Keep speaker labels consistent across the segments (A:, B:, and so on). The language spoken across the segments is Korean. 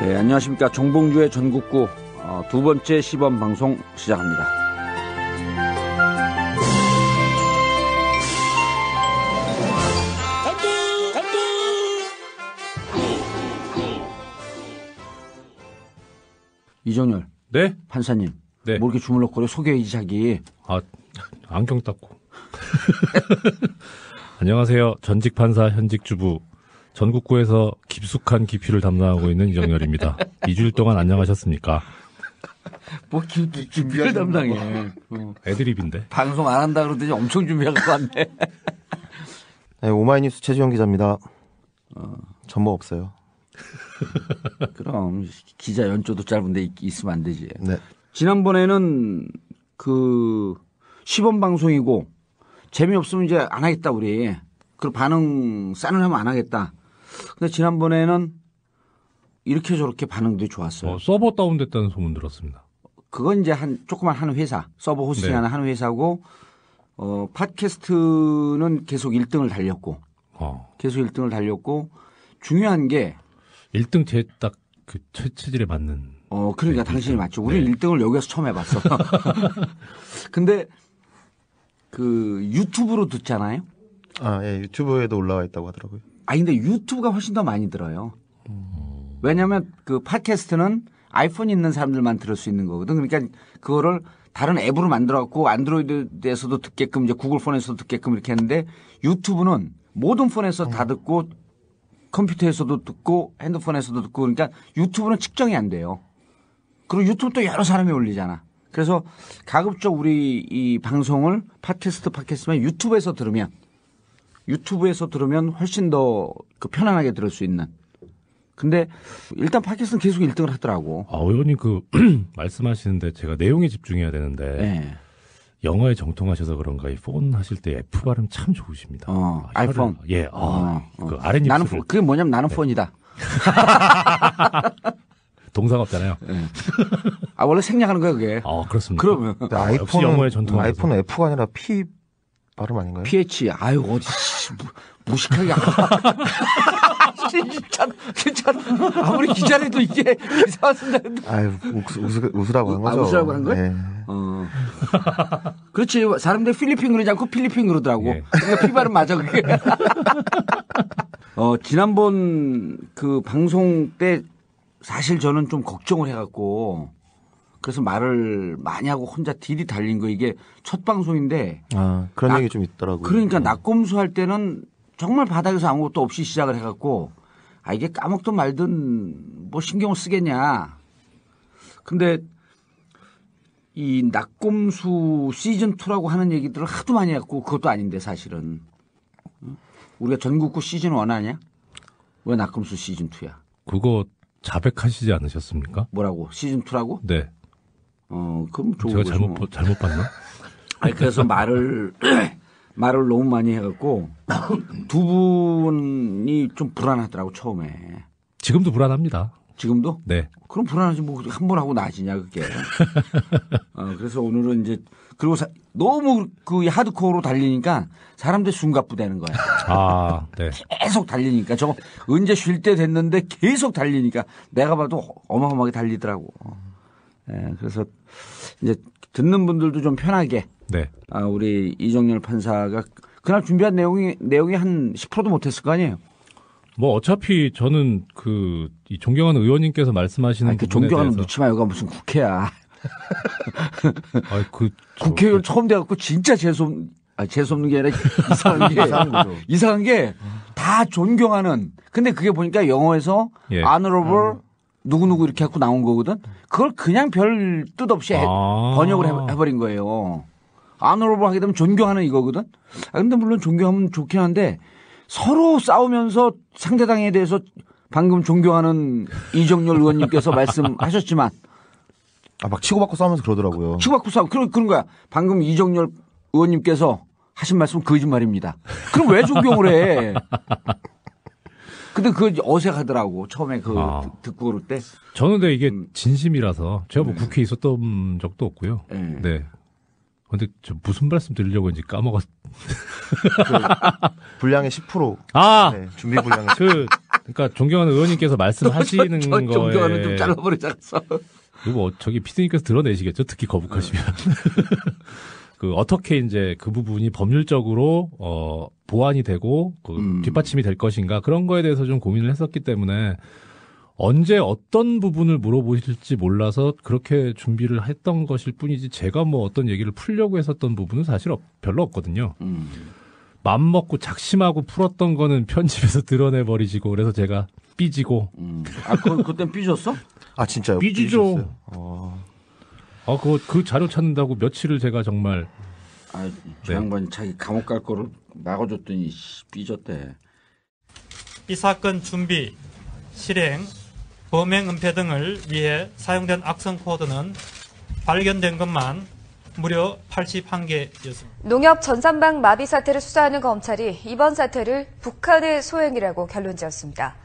A: 네, 안녕하십니까. 정봉주의 전국구 두 번째 시범 방송 시작합니다. 이정열.
B: 네?
A: 판사님.
B: 네.
A: 뭐 이렇게 주물럭거려 소개해야지 자기.
B: 안경 닦고. 안녕하세요. 전직 판사 현직 주부. 전국구에서 깊숙한 깊이를 담당하고 있는 이정열입니다. 2주일 동안 안녕하셨습니까?
A: 뭐 깊이를 담당해.
B: 애드립인데.
A: 방송 안 한다 그러더니 엄청 준비하고 왔네.
C: 네, 오마이뉴스 최지영 기자입니다. 전모 없어요.
A: 그럼 기자 연조도 짧은데 있으면 안 되지.
C: 네.
A: 지난번에는 그 시범 방송이고 재미없으면 이제 안 하겠다 우리. 그리고 반응 싸늘하면 안 하겠다. 근데 지난번에는 이렇게 저렇게 반응도 좋았어요.
B: 서버 다운됐다는 소문 들었습니다.
A: 그건 이제 조그만 한 회사, 서버 호스팅하는 한 회사고, 팟캐스트는 계속 1등을 달렸고, 계속 1등을 달렸고, 중요한 게
B: 1등 제 딱 그 체질에 맞는.
A: 그러니까 당신이 맞죠. 우리는 1등을 여기서 처음 해봤어. 근데 그 유튜브로 듣잖아요.
C: 예, 유튜브에도 올라와 있다고 하더라고요.
A: 근데 유튜브가 훨씬 더 많이 들어요. 왜냐하면 그 팟캐스트는 아이폰 있는 사람들만 들을 수 있는 거거든. 그러니까 그거를 다른 앱으로 만들어갖고 안드로이드에서도 듣게끔 이제 구글 폰에서도 듣게끔 이렇게 했는데 유튜브는 모든 폰에서 다 듣고 컴퓨터에서도 듣고 핸드폰에서도 듣고 그러니까 유튜브는 측정이 안 돼요. 그리고 유튜브 또 여러 사람이 올리잖아. 그래서 가급적 우리 이 방송을 팟캐스트만 유튜브에서 들으면 훨씬 더 그 편안하게 들을 수 있는. 근데 일단 팟캐스트는 계속 1등을 하더라고.
B: 의원님 그 말씀하시는데 제가 내용에 집중해야 되는데
A: 네.
B: 영어에 정통하셔서 그런가 이 폰 하실 때 F 발음 참 좋으십니다.
A: 아이폰.
B: 예. 그 아랫입술을.
A: 나는 그게 뭐냐면 나는
B: 네.
A: 폰이다.
B: 동사가 없잖아요.
A: 네. 원래 생략하는 거야 그게.
B: 그렇습니다.
A: 그러면
B: 역시 영어에 전통하셔서.
C: 아이폰은 F가 아니라 P 발음 아닌가요?
A: PH. 어디 무식하게. 진짜 아무리 기자라도 이게 기사 쓴다는데.
C: 웃으라고 한 거죠.
A: 웃으라고 한 거야?
C: 네.
A: 그렇지. 사람들 필리핀 그러지 않고 필리핀 그러더라고.
B: 예.
A: 그러니까 피 발음 맞아 그게. 지난번 그 방송 때 사실 저는 좀 걱정을 해갖고 그래서 말을 많이 하고 혼자 딜이 달린 거 이게 첫 방송인데.
C: 그런 얘기 좀 있더라고요.
A: 그러니까 낙검수 할 때는 정말 바닥에서 아무것도 없이 시작을 해갖고 이게 까먹든 말든 뭐 신경을 쓰겠냐. 근데 이 낙검수 시즌2라고 하는 얘기들을 하도 많이 했고 그것도 아닌데 사실은. 우리가 전국구 시즌1 아니야? 왜 낙검수 시즌2야?
B: 그거 자백하시지 않으셨습니까?
A: 뭐라고? 시즌2라고?
B: 네.
A: 그럼 좋은
B: 제가
A: 거죠.
B: 잘못 봤나?
A: 그래서 말을 너무 많이 해갖고 두 분이 좀 불안하더라고 처음에.
B: 지금도 불안합니다.
A: 지금도?
B: 네.
A: 그럼 불안하지 뭐 한 번 하고 나아지냐 그게. 그래서 오늘은 이제 그리고 너무 그 하드코어로 달리니까 사람들 숨가쁘다는 거야.
B: 네.
A: 계속 달리니까 저거 언제 쉴 때 됐는데 계속 달리니까 내가 봐도 어마어마하게 달리더라고. 그래서 이제 듣는 분들도 좀 편하게.
B: 네.
A: 우리 이정열 판사가 그날 준비한 내용이 한 10%도 못했을 거 아니에요.
B: 뭐 어차피 저는 이 존경하는 의원님께서 말씀하시는
A: 그
B: 부분에
A: 존경하는
B: 대해서
A: 놓지 마. 여기가 무슨 국회야. 국회의원 처음 돼갖고 진짜 재수없는 게 아니라 이상한 게 다 존경하는. 근데 그게 보니까 영어에서 honorable 누구누구 이렇게 갖고 나온 거거든. 그걸 그냥 별 뜻 없이 번역을 해버린 거예요. honorable 하게 되면 존경하는 이거거든. 근데 물론 존경하면 좋긴 한데 서로 싸우면서 상대당에 대해서 방금 존경하는 이정열 의원님께서 말씀하셨지만
C: 막 치고받고 싸우면서 그러더라고요.
A: 치고받고 싸우 그런 거야. 방금 이정열 의원님께서 하신 말씀은 거짓말입니다. 그럼 왜 존경을 해? 근데 그거 어색하더라고. 처음에 듣고 그럴 때.
B: 저는 근데 이게 진심이라서 제가 뭐 국회에 있었던 적도 없고요. 네. 근데 저 무슨 말씀 드리려고 했는지 까먹었.
C: 분량의 10%.
B: 아!
C: 네, 준비 분량의
B: 그러니까 존경하는 의원님께서 말씀하시는 거에
A: 존경하는 좀 잘라버리자서.
B: 그리고 저기 피디님께서 드러내시겠죠. 특히 거북하시면. 그 어떻게 이제 그 부분이 법률적으로 보완이 되고 뒷받침이 될 것인가 그런 거에 대해서 좀 고민을 했었기 때문에 언제 어떤 부분을 물어보실지 몰라서 그렇게 준비를 했던 것일 뿐이지 제가 뭐 어떤 얘기를 풀려고 했었던 부분은 사실 별로 없거든요. 맘 먹고 작심하고 풀었던 거는 편집에서 드러내버리시고 그래서 제가 삐지고.
A: 그땐 삐졌어?
C: 아 진짜요?
B: 삐지죠. 그 자료 찾는다고 며칠을 제가 정말.
A: 저 양반이 자기 감옥 갈 거를 막아줬더니 삐졌대.
D: 이 사건 준비, 실행, 범행 은폐 등을 위해 사용된 악성 코드는 발견된 것만 무려 81개였습니다.
E: 농협 전산망 마비 사태를 수사하는 검찰이 이번 사태를 북한의 소행이라고 결론지었습니다.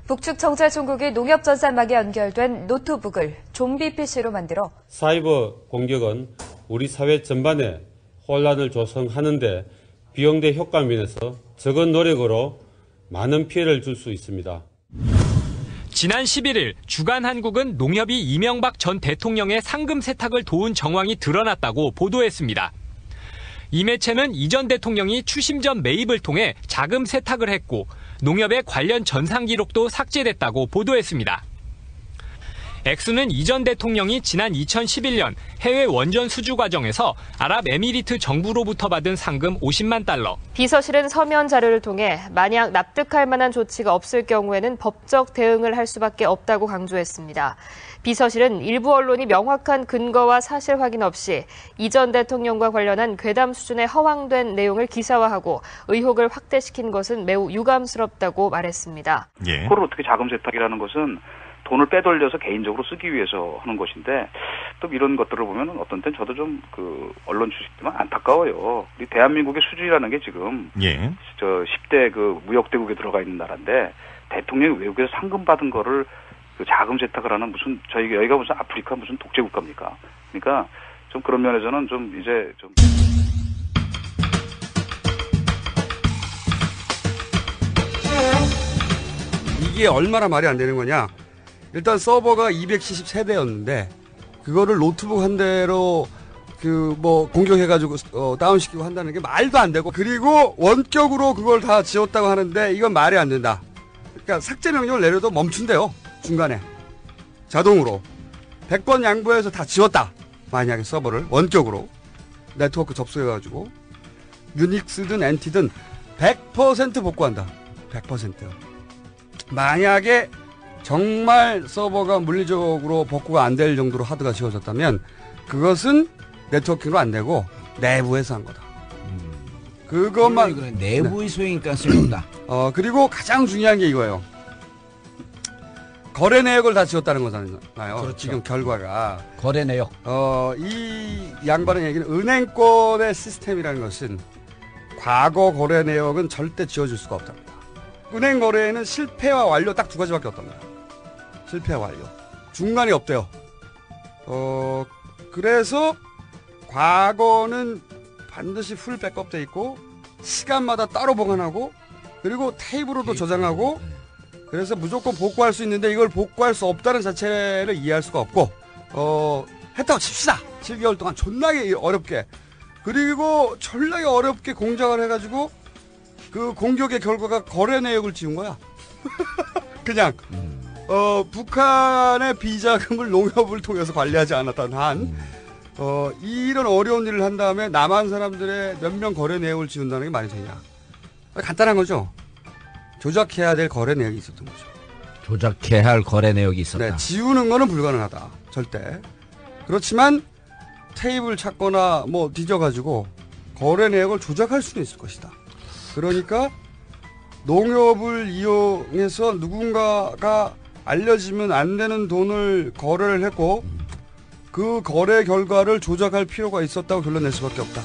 E: 북측 경찰총국이 농협 전산망에 연결된 노트북을 좀비 PC로 만들어
F: 사이버 공격은 우리 사회 전반에 혼란을 조성하는데 비용대 효과 면에서 적은 노력으로 많은 피해를 줄 수 있습니다.
G: 지난 11일 주간한국은 농협이 이명박 전 대통령의 상금 세탁을 도운 정황이 드러났다고 보도했습니다. 이 매체는 이 전 대통령이 추심 전 매입을 통해 자금 세탁을 했고 농협의 관련 전산 기록도 삭제됐다고 보도했습니다. 액수는 이 전 대통령이 지난 2011년 해외 원전 수주 과정에서 아랍에미리트 정부로부터 받은 상금 50만 달러.
E: 비서실은 서면 자료를 통해 만약 납득할 만한 조치가 없을 경우에는 법적 대응을 할 수밖에 없다고 강조했습니다. 비서실은 일부 언론이 명확한 근거와 사실 확인 없이 이 전 대통령과 관련한 괴담 수준의 허황된 내용을 기사화하고 의혹을 확대시킨 것은 매우 유감스럽다고 말했습니다.
H: 그걸 어떻게 자금 세탁이라는 것은 돈을 빼돌려서 개인적으로 쓰기 위해서 하는 것인데 또 이런 것들을 보면 어떤 땐 저도 좀 언론 주식들만 안타까워요. 우리 대한민국의 수준이라는 게 지금 10대 무역대국에 들어가 있는 나라인데 대통령이 외국에서 상금 받은 거를 자금 세탁을 하는 무슨 여기가 무슨 아프리카 무슨 독재 국가입니까? 그러니까 좀 그런 면에서는 좀 이제 좀
I: 이게 얼마나 말이 안 되는 거냐? 일단 서버가 270세대였는데 그거를 노트북 한 대로 공격해가지고 다운시키고 한다는 게 말도 안 되고 그리고 원격으로 그걸 다 지웠다고 하는데 이건 말이 안 된다. 그러니까 삭제 명령을 내려도 멈춘대요. 중간에 자동으로 100번 양보해서 다 지웠다. 만약에 서버를 원격으로 네트워크 접속해가지고 유닉스든 엔티든 100% 복구한다. 100%요. 만약에 정말 서버가 물리적으로 복구가 안 될 정도로 하드가 지워졌다면 그것은 네트워킹으로 안 되고 내부에서 한 거다. 그것만
A: 내부의 소행일 가능성이 없다.
I: 그리고 가장 중요한 게 이거예요. 거래 내역을 다 지웠다는 거잖아요.
A: 그렇죠.
I: 지금 결과가
A: 거래 내역.
I: 이 양반의 얘기는 은행권의 시스템이라는 것은 과거 거래 내역은 절대 지워줄 수가 없답니다. 은행 거래에는 실패와 완료 딱 두 가지밖에 없답니다. 실패와 완료. 중간이 없대요. 그래서 과거는 반드시 풀 백업돼 있고 시간마다 따로 보관하고 그리고 테이프로도 저장하고 그래서 무조건 복구할 수 있는데 이걸 복구할 수 없다는 자체를 이해할 수가 없고 했다고 칩시다. 7개월 동안 존나게 어렵게 그리고 존나게 어렵게 공작을 해가지고 그 공격의 결과가 거래 내역을 지운 거야. 그냥 북한의 비자금을 농협을 통해서 관리하지 않았던 한 이런 어려운 일을 한 다음에 남한 사람들의 몇 명 거래 내역을 지운다는 게 말이 되냐. 간단한 거죠. 조작해야 될 거래 내역이 있었던 거죠.
A: 조작해야 할 거래 내역이 있었다.
I: 네, 지우는 거는 불가능하다. 절대. 그렇지만 테이블 찾거나 뒤져가지고 거래 내역을 조작할 수는 있을 것이다. 그러니까 농협을 이용해서 누군가가 알려지면 안 되는 돈을 거래를 했고 그 거래 결과를 조작할 필요가 있었다고 결론 낼 수밖에 없다.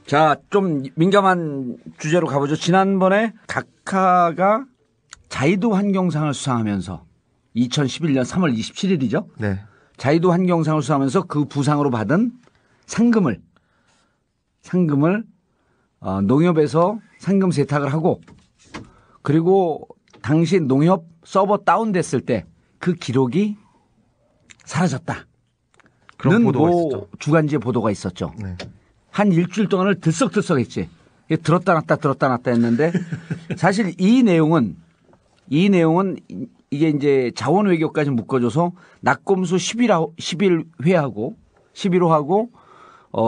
A: 자, 좀 민감한 주제로 가보죠. 지난번에 각하가 자이드 환경상을 수상하면서 2011년 3월 27일이죠.
C: 네.
A: 자유도 환경상을 수상하면서 그 부상으로 받은 상금을 농협에서 상금 세탁을 하고 그리고 당시 농협 서버 다운됐을 때 그 기록이 사라졌다.
C: 그런 보도가
A: 뭐
C: 있었죠.
A: 주간지에 보도가 있었죠.
C: 네.
A: 한 일주일 동안을 들썩들썩했지. 들었다 놨다 했는데 사실 이 내용은 이게 이제 자원 외교까지 묶어줘서 낙검수 11회하고 11호하고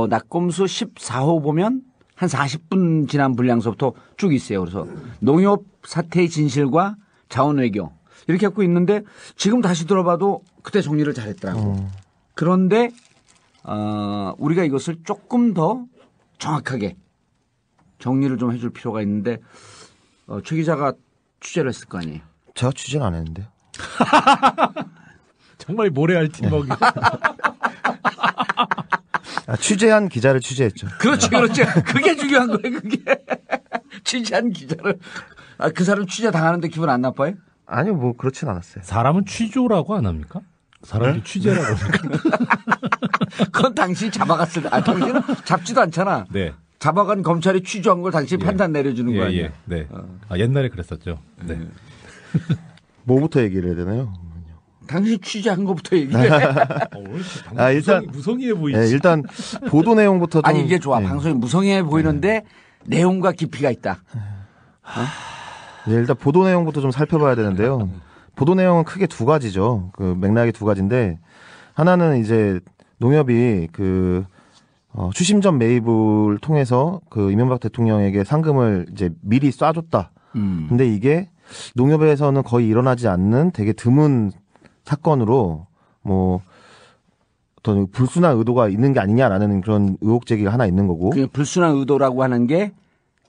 A: 낙검수 14호 보면 한 40분 지난 분량서부터 쭉 있어요. 그래서 농협 사태의 진실과 자원 외교 이렇게 갖고 있는데 지금 다시 들어봐도 그때 정리를 잘했더라고. 그런데 우리가 이것을 조금 더 정확하게 정리를 좀 해줄 필요가 있는데 최 기자가 취재를 했을 거 아니에요.
C: 제가 취재는 안 했는데요.
B: 정말 모래알 팀워크.
C: 취재한 기자를 취재했죠.
A: 그렇지. 그게 중요한 거예요. 그게 취재한 기자를 그 사람 취재 당하는데 기분 안 나빠요?
C: 아니요, 뭐 그렇진 않았어요.
B: 사람은 취조라고 안 합니까? 사람들이 취재라고 합니까?
A: 그건 당신이 잡아갔을 때 당신은 잡지도 않잖아.
B: 네.
A: 잡아간 검찰이 취조한 걸 당신이 판단 내려주는 거 아니에요?
B: 네. 옛날에 그랬었죠. 네.
C: 뭐부터 얘기를 해야 되나요?
A: 당신이 취재한 것부터 얘기해.
C: 일단
B: 무성의해 보이지.
C: 네, 일단 보도 내용부터 좀.
A: 아니 이게 좋아.
C: 네.
A: 방송이 무성해 보이는데 내용과 깊이가 있다.
C: 네, 일단 보도 내용부터 좀 살펴봐야 되는데요. 보도 내용은 크게 두 가지죠. 그 맥락이 두 가지인데 하나는 이제 농협이 그 추심전 매입을 통해서 그 이명박 대통령에게 상금을 이제 미리 쏴줬다. 근데 이게 농협에서는 거의 일어나지 않는 되게 드문 사건으로 뭐 어떤 불순한 의도가 있는 게 아니냐라는 그런 의혹 제기가 하나 있는 거고.
A: 그 불순한 의도라고 하는 게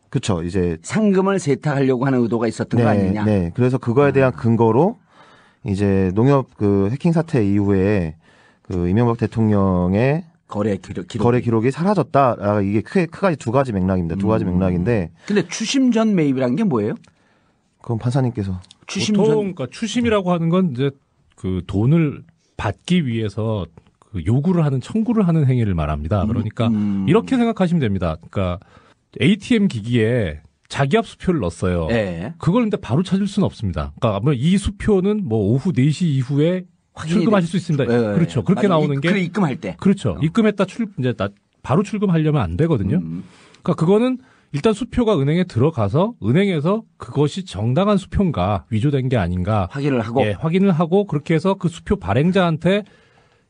C: 그렇죠. 이제
A: 상금을 세탁하려고 하는 의도가 있었던 거 아니냐.
C: 네. 그래서 그거에 대한 근거로 이제 농협 그 해킹 사태 이후에 그 이명박 대통령의
A: 거래
C: 기록이 사라졌다. 이게 크게 두 가지 맥락입니다. 두 가지 맥락인데.
A: 근데 추심전 매입이란 게 뭐예요?
C: 그건 판사님께서.
B: 보통 그러니까 추심이라고 하는 건 이제 그 돈을 받기 위해서 그 요구를 하는 청구를 하는 행위를 말합니다. 그러니까 이렇게 생각하시면 됩니다. 그러니까 ATM 기기에 자기압 수표를 넣었어요.
A: 네.
B: 그걸 근데 바로 찾을 수는 없습니다. 그러니까 이 수표는 뭐 오후 4시 이후에 출금하실 수 있습니다.
A: 네.
B: 그렇죠. 그렇게 나오는 게.
A: 그래, 입금할 때.
B: 그렇죠. 입금했다 이제 바로 출금하려면 안 되거든요. 그러니까 그거는 일단 수표가 은행에 들어가서 은행에서 그것이 정당한 수표인가 위조된 게 아닌가
A: 확인을 하고.
B: 예, 확인을 하고 그렇게 해서 그 수표 발행자한테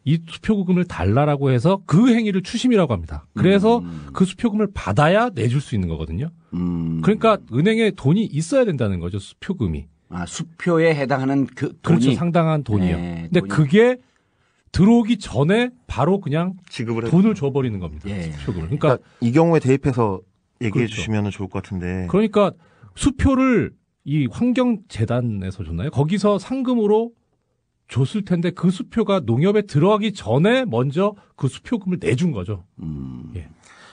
B: 이 수표금을 달라라고 해서 그 행위를 추심이라고 합니다. 그래서 그 수표금을 받아야 내줄 수 있는 거거든요. 그러니까 은행에 돈이 있어야 된다는 거죠. 수표금이.
A: 수표에 해당하는 그 돈이.
B: 그렇죠. 상당한 돈이요.
A: 네,
B: 근데
A: 돈이.
B: 그게 들어오기 전에 바로 그냥
C: 지급을
B: 돈을 줘버리는 겁니다.
A: 예.
B: 수표금을.
C: 그러니까 이 경우에 대입해서 얘기해
B: 그렇죠.
C: 주시면 좋을 것 같은데.
B: 그러니까 수표를 이 환경재단에서 줬나요? 거기서 상금으로 줬을 텐데 그 수표가 농협에 들어가기 전에 먼저 그 수표금을 내준 거죠. 예.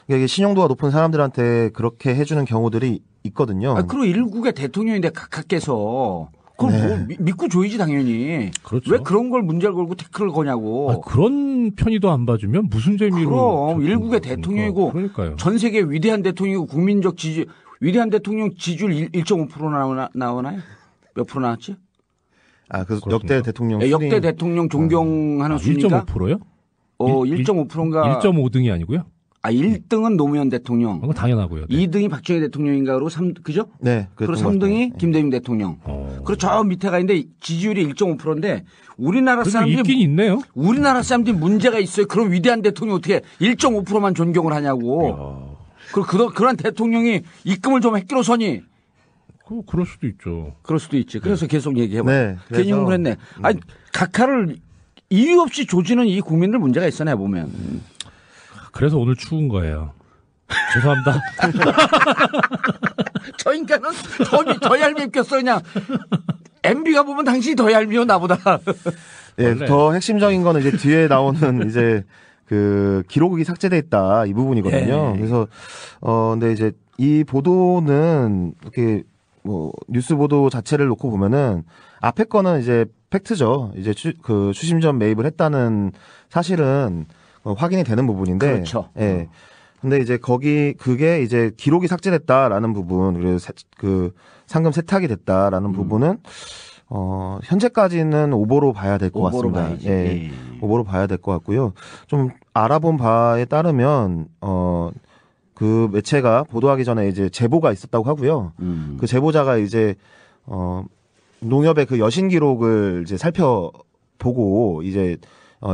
C: 그러니까 이게 신용도가 높은 사람들한테 그렇게 해주는 경우들이 있거든요.
A: 그리고 일국의 대통령인데 각하께서 그걸 뭐 믿고 줘야지 당연히.
B: 그렇죠.
A: 왜 그런 걸 문제를 걸고 태클을 거냐고.
B: 그런 편의도 안 봐주면 무슨 재미로.
A: 그럼 일국의 대통령이고
B: 그러니까요.
A: 전 세계 위대한 대통령이고 국민적 지지 위대한 대통령 지지율 1.5% 나오나요? 몇 프로 나왔지?
C: 그래서
B: 그렇습니까?
C: 역대 대통령
A: 네, 역대 대통령 존경하는 순위가
B: 1.5%요?
A: 1.5%인가
B: 1.5등이 아니고요?
A: 1등은 노무현 대통령.
B: 그건 당연하고요. 네.
A: 2등이 박정희 대통령인가로 3 그죠?
C: 네.
A: 그리고
C: 그랬던 것
A: 3등이
C: 같아요.
A: 김대중 대통령. 그리고 저 밑에가 있는데 지지율이 1.5%인데 우리나라
B: 그래도
A: 사람들이
B: 있긴 있네요.
A: 우리나라 사람들이 문제가 있어요. 그런 위대한 대통령 어떻게 1.5%만 존경을 하냐고. 그런 대통령이 입금을 좀 획기로서니.
B: 그럴 수도 있죠.
A: 그럴 수도 있지. 그래서 계속 얘기해봐.
C: 네, 그래서-
A: 괜히 흥분했네. 아니 각하를 이유 없이 조지는 이 국민들 문제가 있어 내 보면.
B: 그래서 오늘 추운 거예요. 죄송합니다.
A: 저 인간은 더 얄밉겠어 그냥. MB가 보면 당신이 더 얄미워 나보다.
C: 예,
B: 원래.
C: 더 핵심적인 거는 이제 뒤에 나오는 이제 그 기록이 삭제돼 있다 이 부분이거든요.
A: 예.
C: 그래서 근데 이제 이 보도는 이렇게 뭐 뉴스 보도 자체를 놓고 보면은 앞에 거는 이제 팩트죠. 이제 추심전 매입을 했다는 사실은 확인이 되는 부분인데.
A: 그렇죠.
C: 예. 근데 이제 그게 이제 기록이 삭제됐다라는 부분, 그리고 그 상금 세탁이 됐다라는 부분은 현재까지는 오보로 봐야 될 것 같습니다.
A: 봐야지.
C: 예. 오보로 봐야 될 것 같고요. 좀 알아본 바에 따르면 그 매체가 보도하기 전에 이제 제보가 있었다고 하고요. 그 제보자가 이제 농협의 그 여신 기록을 이제 살펴보고 이제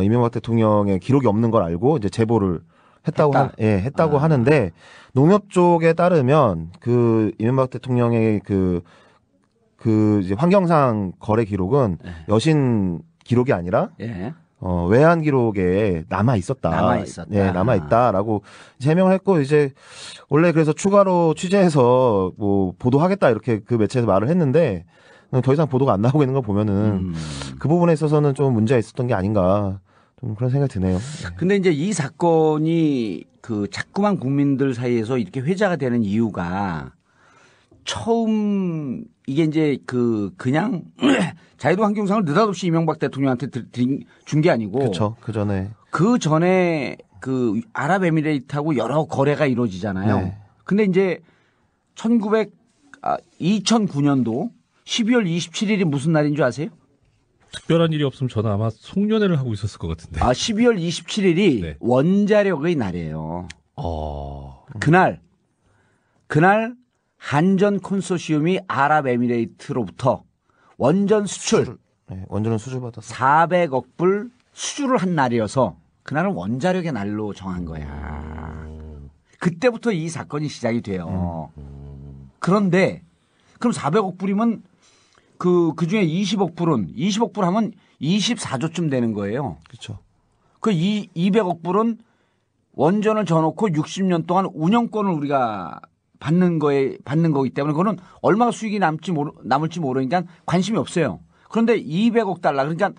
C: 이명박 대통령의 기록이 없는 걸 알고 이제 제보를 했다고 하는데 농협 쪽에 따르면 그 이명박 대통령의 그 이제 환경상 거래 기록은 여신 기록이 아니라 외환 기록에 남아 있었다. 네, 남아 있다라고 해명을 했고 이제 원래 그래서 추가로 취재해서 뭐 보도하겠다 이렇게 그 매체에서 말을 했는데 더 이상 보도가 안 나오고 있는 걸 보면은 그 부분에 있어서는 좀 문제가 있었던 게 아닌가. 좀 그런 생각이 드네요.
A: 근데 이제 이 사건이 그 자꾸만 국민들 사이에서 이렇게 회자가 되는 이유가 처음 이게 이제 그냥 자유도 환경상을 느닷없이 이명박 대통령한테 준 게 아니고.
C: 그렇죠. 그
A: 전에 그 아랍에미레이트하고 여러 거래가 이루어지잖아요.
C: 네.
A: 근데 이제 2009년도 12월 27일이 무슨 날인 줄 아세요?
B: 특별한 일이 없으면 저는 아마 송년회를 하고 있었을 것 같은데.
A: 12월 27일이
B: 네.
A: 원자력의 날이에요. 그날 한전 콘소시엄이 아랍에미레이트로부터 원전 수출,
C: 원전은 수주받아서
A: 400억 불 수주를 한 날이어서 그날은 원자력의 날로 정한 거야. 그때부터 이 사건이 시작이 돼요. 그런데 그럼 400억 불이면 그 중에 20억 불 하면 24조쯤 되는 거예요.
C: 그렇죠.
A: 그 200억 불은 원전을 져놓고 60년 동안 운영권을 우리가 받는 거기 때문에 그거는 얼마가 수익이 남을지 모르니까 관심이 없어요. 그런데 200억 달러 그러니까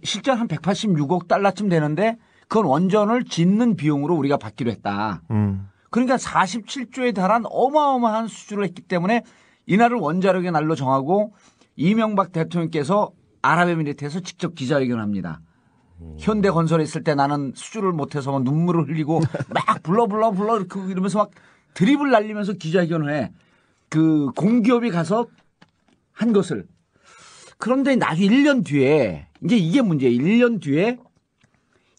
A: 실제 한 186억 달러쯤 되는데 그건 원전을 짓는 비용으로 우리가 받기로 했다. 그러니까 47조에 달한 어마어마한 수주를 했기 때문에 이날을 원자력의 날로 정하고 이명박 대통령께서 아랍에미리트에서 직접 기자회견을 합니다. 현대건설에 있을 때 나는 수주를 못해서 막 눈물을 흘리고 막 불러 이러면서 막 드립을 날리면서 기자회견을 해. 그 공기업이 가서 한 것을. 그런데 나중에 1년 뒤에 이제 이게 문제예요. 1년 뒤에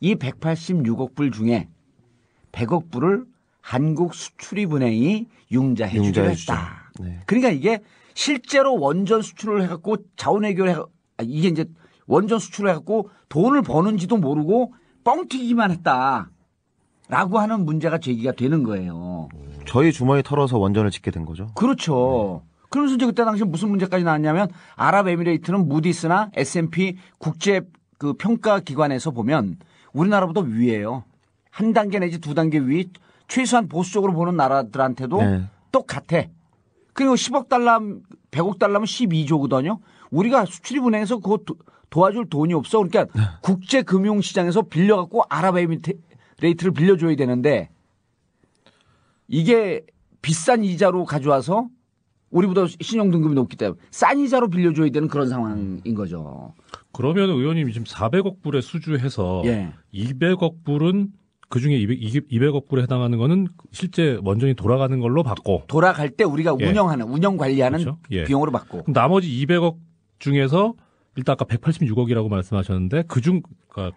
A: 이 186억 불 중에 100억 불을 한국수출입은행이 융자해 주기로 했다.
C: 네.
A: 그러니까 이게 실제로 원전 수출을 해갖고 자원외교를 이게 이제 원전 수출을 해갖고 돈을 버는지도 모르고 뻥튀기만 했다라고 하는 문제가 제기가 되는 거예요.
C: 저희 주머니 털어서 원전을 짓게 된 거죠.
A: 그렇죠. 그러면서 이제 그때 당시 무슨 문제까지 나왔냐면 아랍에미레이트는 무디스나 S&P 국제 그 평가 기관에서 보면 우리나라보다 위에요. 한 단계 내지 두 단계 위 최소한 보수적으로 보는 나라들한테도 똑같아. 그리고 10억 달러, 100억 달러면 12조거든요. 우리가 수출입은행에서 그거 도와줄 돈이 없어. 그러니까 국제금융시장에서 빌려갖고 아랍에미레이트를 빌려줘야 되는데 이게 비싼 이자로 가져와서 우리보다 신용등급이 높기 때문에 싼 이자로 빌려줘야 되는 그런 상황인 거죠.
B: 그러면 의원님이 지금 400억 불에 수주해서 200억 불은 그중에 200억 불에 해당하는 거는 실제 원전이 돌아가는 걸로 받고
A: 돌아갈 때 우리가 운영 관리하는
B: 그렇죠?
A: 비용으로 받고
B: 그럼 나머지 200억 중에서 일단 아까 186억이라고 말씀하셨는데 그중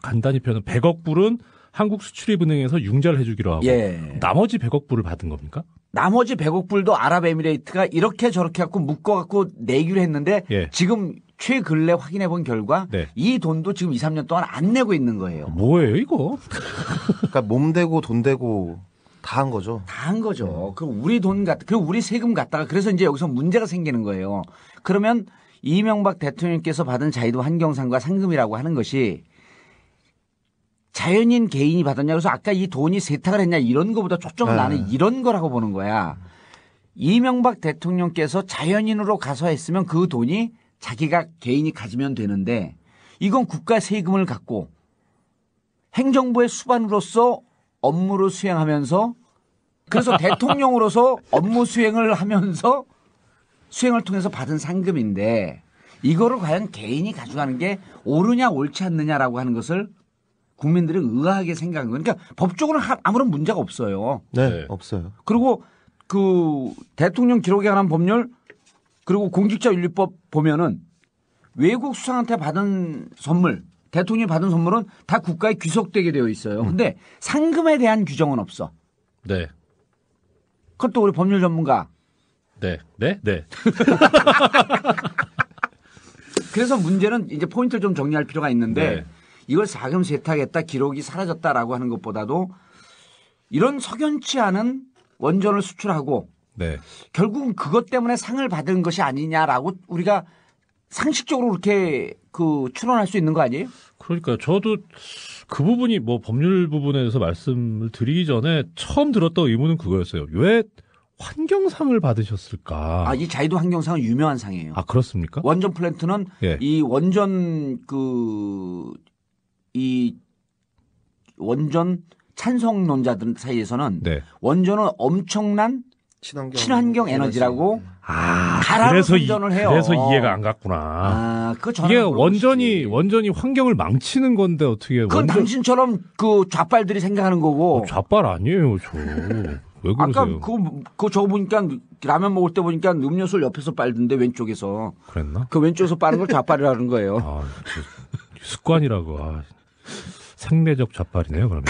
B: 간단히 표현하면 100억 불은 한국수출입은행에서 융자를 해주기로 하고 나머지 100억 불을 받은 겁니까?
A: 나머지 100억 불도 아랍에미레이트가 이렇게 저렇게 갖고 묶어갖고 내기로 했는데 지금 최근래 확인해 본 결과 이 돈도 지금 2, 3년 동안 안 내고 있는 거예요.
B: 뭐예요 이거?
C: 그러니까 몸 대고 돈 대고 다 한 거죠.
A: 다 한 거죠. 그 우리 돈 그 우리 세금 갖다가 그래서 이제 여기서 문제가 생기는 거예요. 그러면 이명박 대통령께서 받은 자유도 환경상과 상금이라고 하는 것이 자연인 개인이 받았냐 그래서 아까 이 돈이 세탁을 했냐 이런 거보다 초점을 나는 이런 거라고 보는 거야. 이명박 대통령께서 자연인으로 가서 했으면 그 돈이 자기가 개인이 가지면 되는데 이건 국가 세금을 갖고 행정부의 수반으로서 업무를 수행하면서 그래서 대통령으로서 업무 수행을 하면서 수행을 통해서 받은 상금인데 이거를 과연 개인이 가져가는 게 옳으냐 옳지 않느냐라고 하는 것을 국민들이 의아하게 생각하는 거예요. 그러니까 법적으로 아무런 문제가 없어요.
C: 네,
B: 네.
C: 없어요.
A: 그리고 그 대통령 기록에 관한 법률 그리고 공직자윤리법 보면은 외국 수상한테 받은 선물, 대통령이 받은 선물은 다 국가에 귀속되게 되어 있어요. 근데 상금에 대한 규정은 없어.
B: 네.
A: 그것도 우리 법률 전문가.
B: 네.
A: 그래서 문제는 이제 포인트를 좀 정리할 필요가 있는데
B: 네.
A: 이걸 자금 세탁했다 기록이 사라졌다라고 하는 것보다도 이런 석연치 않은 원전을 수출하고
B: 네.
A: 결국은 그것 때문에 상을 받은 것이 아니냐라고 우리가 상식적으로 그렇게 그 추론할 수 있는 거 아니에요?
B: 그러니까 저도 그 부분이 뭐 법률 부분에 대해서 말씀을 드리기 전에 처음 들었던 의문은 그거였어요. 왜 환경상을 받으셨을까?
A: 이 자이도 환경상은 유명한 상이에요.
B: 아, 그렇습니까?
A: 원전 플랜트는
B: 예.
A: 이 원전 원전 찬성론자들 사이에서는
B: 네.
A: 원전은 엄청난 친환경 에너지라고 가라로 선전을 해요.
B: 그래서 이해가 안 갔구나.
A: 그거
B: 이게
A: 저는
B: 원전이 환경을 망치는 건데 어떻게
A: 그건 당신처럼 그 좌빨들이 생각하는 거고.
B: 좌빨 아니에요, 저. 왜 그러세요?
A: 아까 저거 보니까 라면 먹을 때 보니까 음료수를 옆에서 빨던데 왼쪽에서.
B: 그랬나?
A: 그 왼쪽에서 빠는 걸 좌빨이라는 거예요.
B: 습관이라고. 생내적 좌빨이네요, 그러면.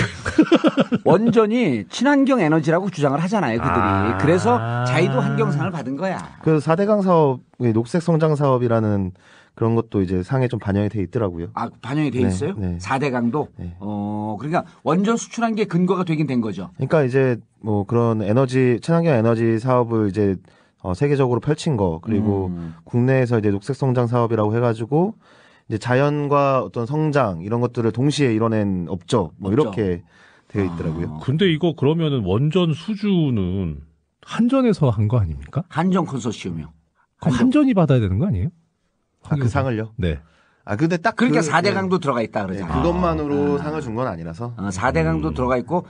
A: 원전이 친환경 에너지라고 주장을 하잖아요, 그들이. 그래서 자이도 환경상을 받은 거야.
C: 그 4대강 사업, 녹색 성장 사업이라는 그런 것도 이제 상에 좀 반영이 돼 있더라고요.
A: 반영이 돼 있어요?
C: 네.
A: 4대강도?
C: 네.
A: 그러니까 원전 수출한 게 근거가 되긴 된 거죠.
C: 그러니까 이제 뭐 그런 친환경 에너지 사업을 이제 세계적으로 펼친 거, 그리고 국내에서 이제 녹색 성장 사업이라고 해가지고 이제 자연과 어떤 성장 이런 것들을 동시에 이뤄낸 업적 뭐 이렇게 되어 있더라고요.
B: 근데 이거 그러면은 원전 수주는 한전에서 한 거 아닙니까?
A: 한전 컨소시엄이요.
B: 그럼 한전이 받아야 되는 거 아니에요?
C: 그 상을요?
B: 네.
C: 근데 딱
A: 그러니까 4대강도 들어가 있다 그러잖아요.
C: 그것만으로 상을 준 건 아니라서.
A: 4대강도 들어가 있고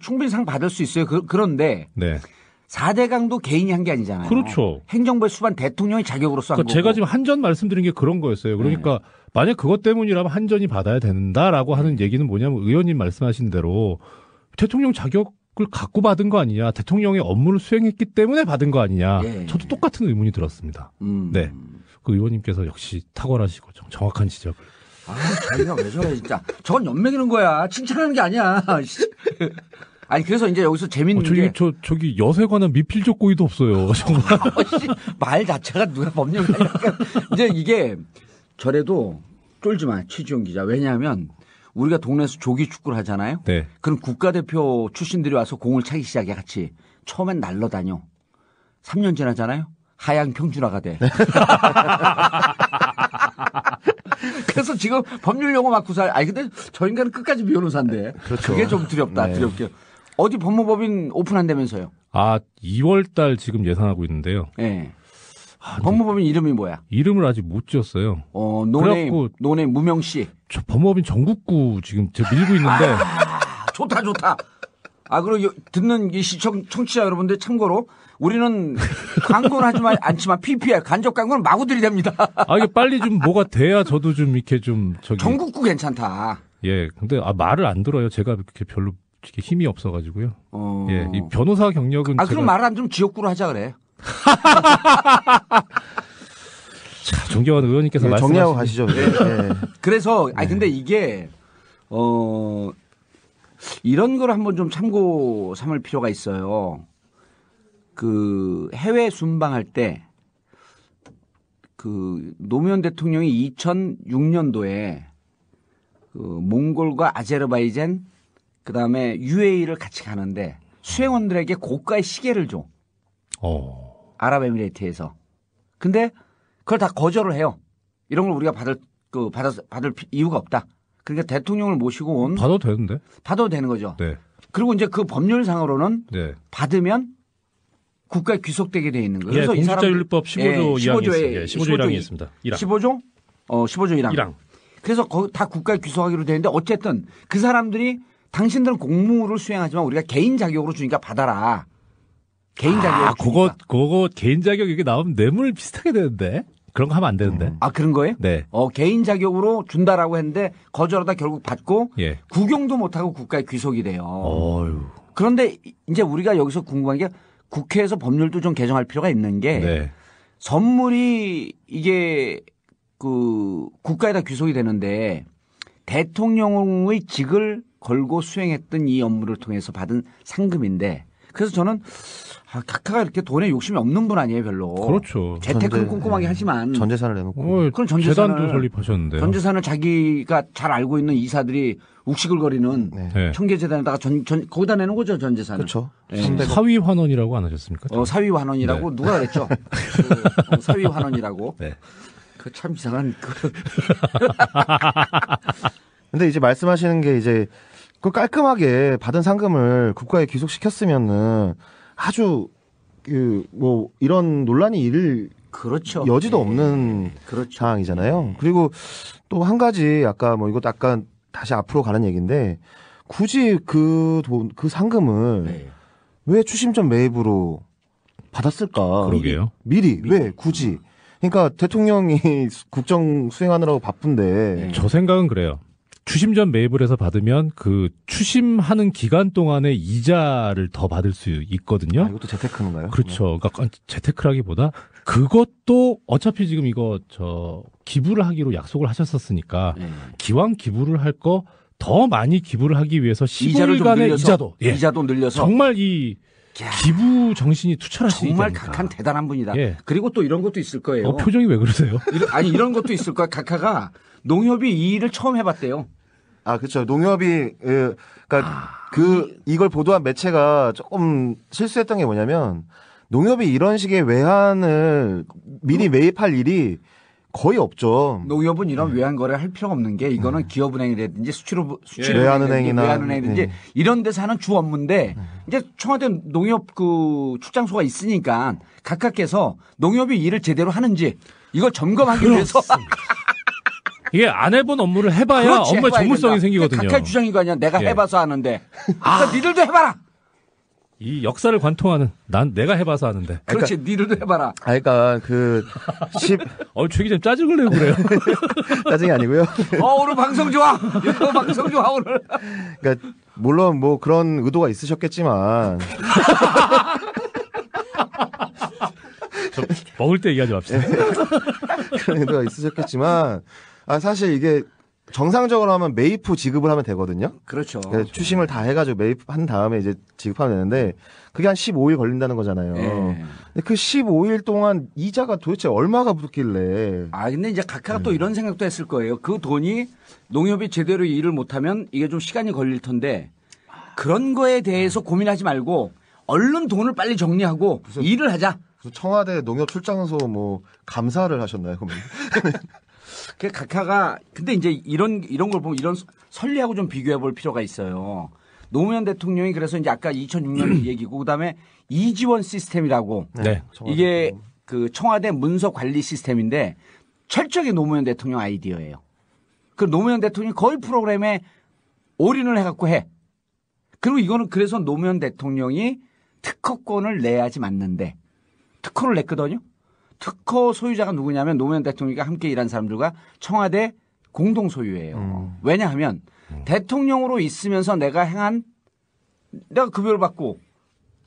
A: 충분히 상 받을 수 있어요. 그런데
B: 네.
A: 4대강도 개인이 한 게 아니잖아요.
B: 그렇죠.
A: 행정부의 수반 대통령이 자격으로서 한 거고.
B: 제가 지금 한전 말씀드린 게 그런 거였어요. 그러니까 만약 그것 때문이라면 한전이 받아야 된다라고 하는 얘기는 뭐냐면 의원님 말씀하신 대로 대통령 자격을 갖고 받은 거 아니냐. 대통령의 업무를 수행했기 때문에 받은 거 아니냐. 저도 똑같은 의문이 들었습니다. 네. 그 의원님께서 역시 탁월하시고 좀 정확한 지적을.
A: 자기가 왜 저래 진짜. 저건 연맥이는 거야. 칭찬하는 게 아니야. 그래서 이제 여기서 재밌는 게.
B: 저기 엿에 관한 미필적 고의도 없어요. 정말.
A: 말 자체가 누가 법령이니까. 이제 이게 저래도 쫄지 마. 최지용 기자. 왜냐하면 우리가 동네에서 조기 축구를 하잖아요.
B: 네.
A: 그럼 국가대표 출신들이 와서 공을 차기 시작해 같이. 처음엔 날라다녀. 3년 지나잖아요. 하향 평준화가 돼. 그래서 지금 법률 용어 맞고서 근데 저 인간은 끝까지 변호사인데.
C: 그렇죠.
A: 그게 좀 두렵다.
C: 네.
A: 두렵게. 어디 법무법인 오픈한다면서요?
B: 2월 달 지금 예상하고 있는데요.
A: 네. 법무법인 이름이 뭐야?
B: 이름을 아직 못 지었어요.
A: 노네임 무명 씨.
B: 저 법무법인 전국구 지금 밀고 있는데.
A: 좋다. 그리고 듣는 이 청취자 여러분들 참고로 우리는 광고는 하지만 않지만 PPL 간접 광고는 마구 들이댑니다.
B: 이게 빨리 좀 뭐가 돼야 저도 좀 이렇게 좀
A: 전국구 괜찮다.
B: 예. 근데 말을 안 들어요. 제가 그렇게 별로 이렇게 힘이 없어가지고요. 예. 이 변호사 경력은
A: 그럼 말을 안 들으면 지역구로 하자 그래.
B: 자, 존경하는 의원님께서
C: 정리하고 가시죠. 네.
A: 그래서 근데 이게 이런 걸 한번 좀 참고 삼을 필요가 있어요. 그 해외 순방할 때 그 노무현 대통령이 2006년도에 그 몽골과 아제르바이잔 그다음에 UAE를 같이 가는데 수행원들에게 고가의 시계를 줘. 아랍에미레이트에서. 근데 그걸 다 거절을 해요. 이런 걸 우리가 받을 이유가 없다. 그러니까 대통령을 모시고 온.
B: 받아도 되는데?
A: 받아도 되는 거죠.
B: 네.
A: 그리고 이제 그 법률상으로는 받으면 국가에 귀속되게 돼 있는 거예요. 그래서
B: 공직자윤리법 15조 1항이 있습니다.
A: 15조? 15조 1항. 그래서 다 국가에 귀속하기로 되는데 어쨌든 그 사람들이 당신들은 공무를 수행하지만 우리가 개인 자격으로 주니까 받아라. 개인 자격으로 주니까.
B: 그거 개인 자격 이게 나오면 뇌물 비슷하게 되는데. 그런 거 하면 안 되는데.
A: 아, 그런 거예요?
B: 네.
A: 개인 자격으로 준다라고 했는데 거절하다 결국 받고
B: 예.
A: 구경도 못하고 국가에 귀속이 돼요.
B: 어휴.
A: 그런데 이제 우리가 여기서 궁금한 게 국회에서 법률도 좀 개정할 필요가 있는 게
B: 네.
A: 선물이 이게 그 국가에다 귀속이 되는데 대통령의 직을 걸고 수행했던 이 업무를 통해서 받은 상금인데 그래서 저는 각하가 이렇게 돈에 욕심이 없는 분 아니에요, 별로.
B: 그렇죠.
A: 재테크는 꼼꼼하게 하지만
C: 전 재산을 내놓고.
A: 그럼
B: 재단도 설립하셨는데요.
A: 전 재산을 자기가 잘 알고 있는 이사들이 욱시글거리는
B: 네.
A: 청계재단에다가 거기다 내는 거죠, 전 재산을.
C: 그렇죠.
B: 사위 환원이라고 안 하셨습니까?
A: 사위 환원이라고
B: 네.
A: 누가 그랬죠? 사위 환원이라고.
B: 네.
A: 그 참 이상한.
C: 근데 이제 말씀하시는 게 이제 그 깔끔하게 받은 상금을 국가에 귀속시켰으면은 아주 그 뭐 이런 논란이 일을
A: 그렇죠.
C: 여지도 없는
A: 그렇죠.
C: 상황이잖아요. 그리고 또 한 가지 아까 뭐 이것도 약간 다시 앞으로 가는 얘기인데 굳이 그 상금을
A: 네.
C: 왜 추심 전 매입으로 받았을까?
B: 그러게요.
C: 미리 왜 굳이? 그러니까 대통령이 국정 수행하느라고 바쁜데
A: 네.
B: 저 생각은 그래요. 추심 전 매입을 해서 받으면 그 추심하는 기간 동안에 이자를 더 받을 수 있거든요.
C: 이것도 재테크인가요?
B: 그렇죠. 그러니까 재테크라기보다 그것도 어차피 지금 이거 기부를 하기로 약속을 하셨었으니까
A: 네.
B: 기왕 기부를 할 거 더 많이 기부를 하기 위해서
A: 이자를 좀
B: 15일간의
A: 늘려서,
B: 이자도
A: 늘려서
B: 정말 이 기부 정신이 투철할 수 있다니까.
A: 정말 각한 대단한 분이다.
B: 예.
A: 그리고 또 이런 것도 있을 거예요.
B: 표정이 왜 그러세요?
A: 이런 것도 있을 거야. 각하가 농협이 이 일을 처음 해봤대요.
C: 아, 그렇죠. 농협이 그러니까 이걸 보도한 매체가 조금 실수했던 게 뭐냐면 농협이 이런 식의 외환을 미리 매입할 일이 거의 없죠.
A: 농협은 이런 외환 거래를 할 필요가 없는 게 이거는 기업은행이라든지
C: 외환은행이나
A: 외환은행이라든지 이런 데서 하는 주 업무인데 이제 청와대 농협 그 출장소가 있으니까 각하께서 농협이 일을 제대로 하는지 이걸 점검하기 위해서
B: 이게 안 해본 업무를 해봐야
A: 그렇지,
B: 업무에
A: 해봐야
B: 전문성이
A: 된다.
B: 생기거든요.
A: 각하의 주장인 거 아니야. 내가
B: 예.
A: 해봐서 하는데. 그러니까 니들도 해봐라.
B: 이 역사를 관통하는 난 내가 해봐서 하는데.
A: 그렇지. 니들도 해봐라.
C: 그러니까
B: 최 기자님 짜증을 내고 그래요.
C: 짜증이 아니고요.
A: 오늘 방송 좋아. 이거 방송 좋아 오늘.
C: 그러니까 물론 뭐 그런 의도가 있으셨겠지만
B: 먹을 때 얘기하지 맙시다.
C: 그런 의도가 있으셨겠지만 사실 이게 정상적으로 하면 매입 후 지급을 하면 되거든요.
A: 그렇죠.
C: 그러니까 추심을 다 해가지고 매입한 다음에 이제 지급하면 되는데 그게 한 15일 걸린다는 거잖아요.
A: 네.
C: 근데 그 15일 동안 이자가 도대체 얼마가 붙길래?
A: 근데 이제 각하가 또 이런 생각도 했을 거예요. 그 돈이 농협이 제대로 일을 못하면 이게 좀 시간이 걸릴 텐데 그런 거에 대해서 고민하지 말고 얼른 돈을 빨리 정리하고 일을 하자.
C: 청와대 농협 출장소 뭐 감사를 하셨나요? 그러면?
A: 그 각하가 근데 이제 이런 걸 보면 이런 선리하고 좀 비교해 볼 필요가 있어요. 노무현 대통령이 그래서 이제 아까 2006년 얘기고 그다음에 이지원 시스템이라고
B: 네.
A: 이게 그 청와대 문서 관리 시스템인데 철저하게 노무현 대통령 아이디어예요. 그 노무현 대통령이 거의 프로그램에 올인을 해갖고 해. 그리고 이거는 그래서 노무현 대통령이 특허권을 내야지 맞는데 특허를 냈거든요. 특허 소유자가 누구냐면 노무현 대통령과 함께 일한 사람들과 청와대 공동 소유예요. 왜냐하면 대통령으로 있으면서 내가 급여를 받고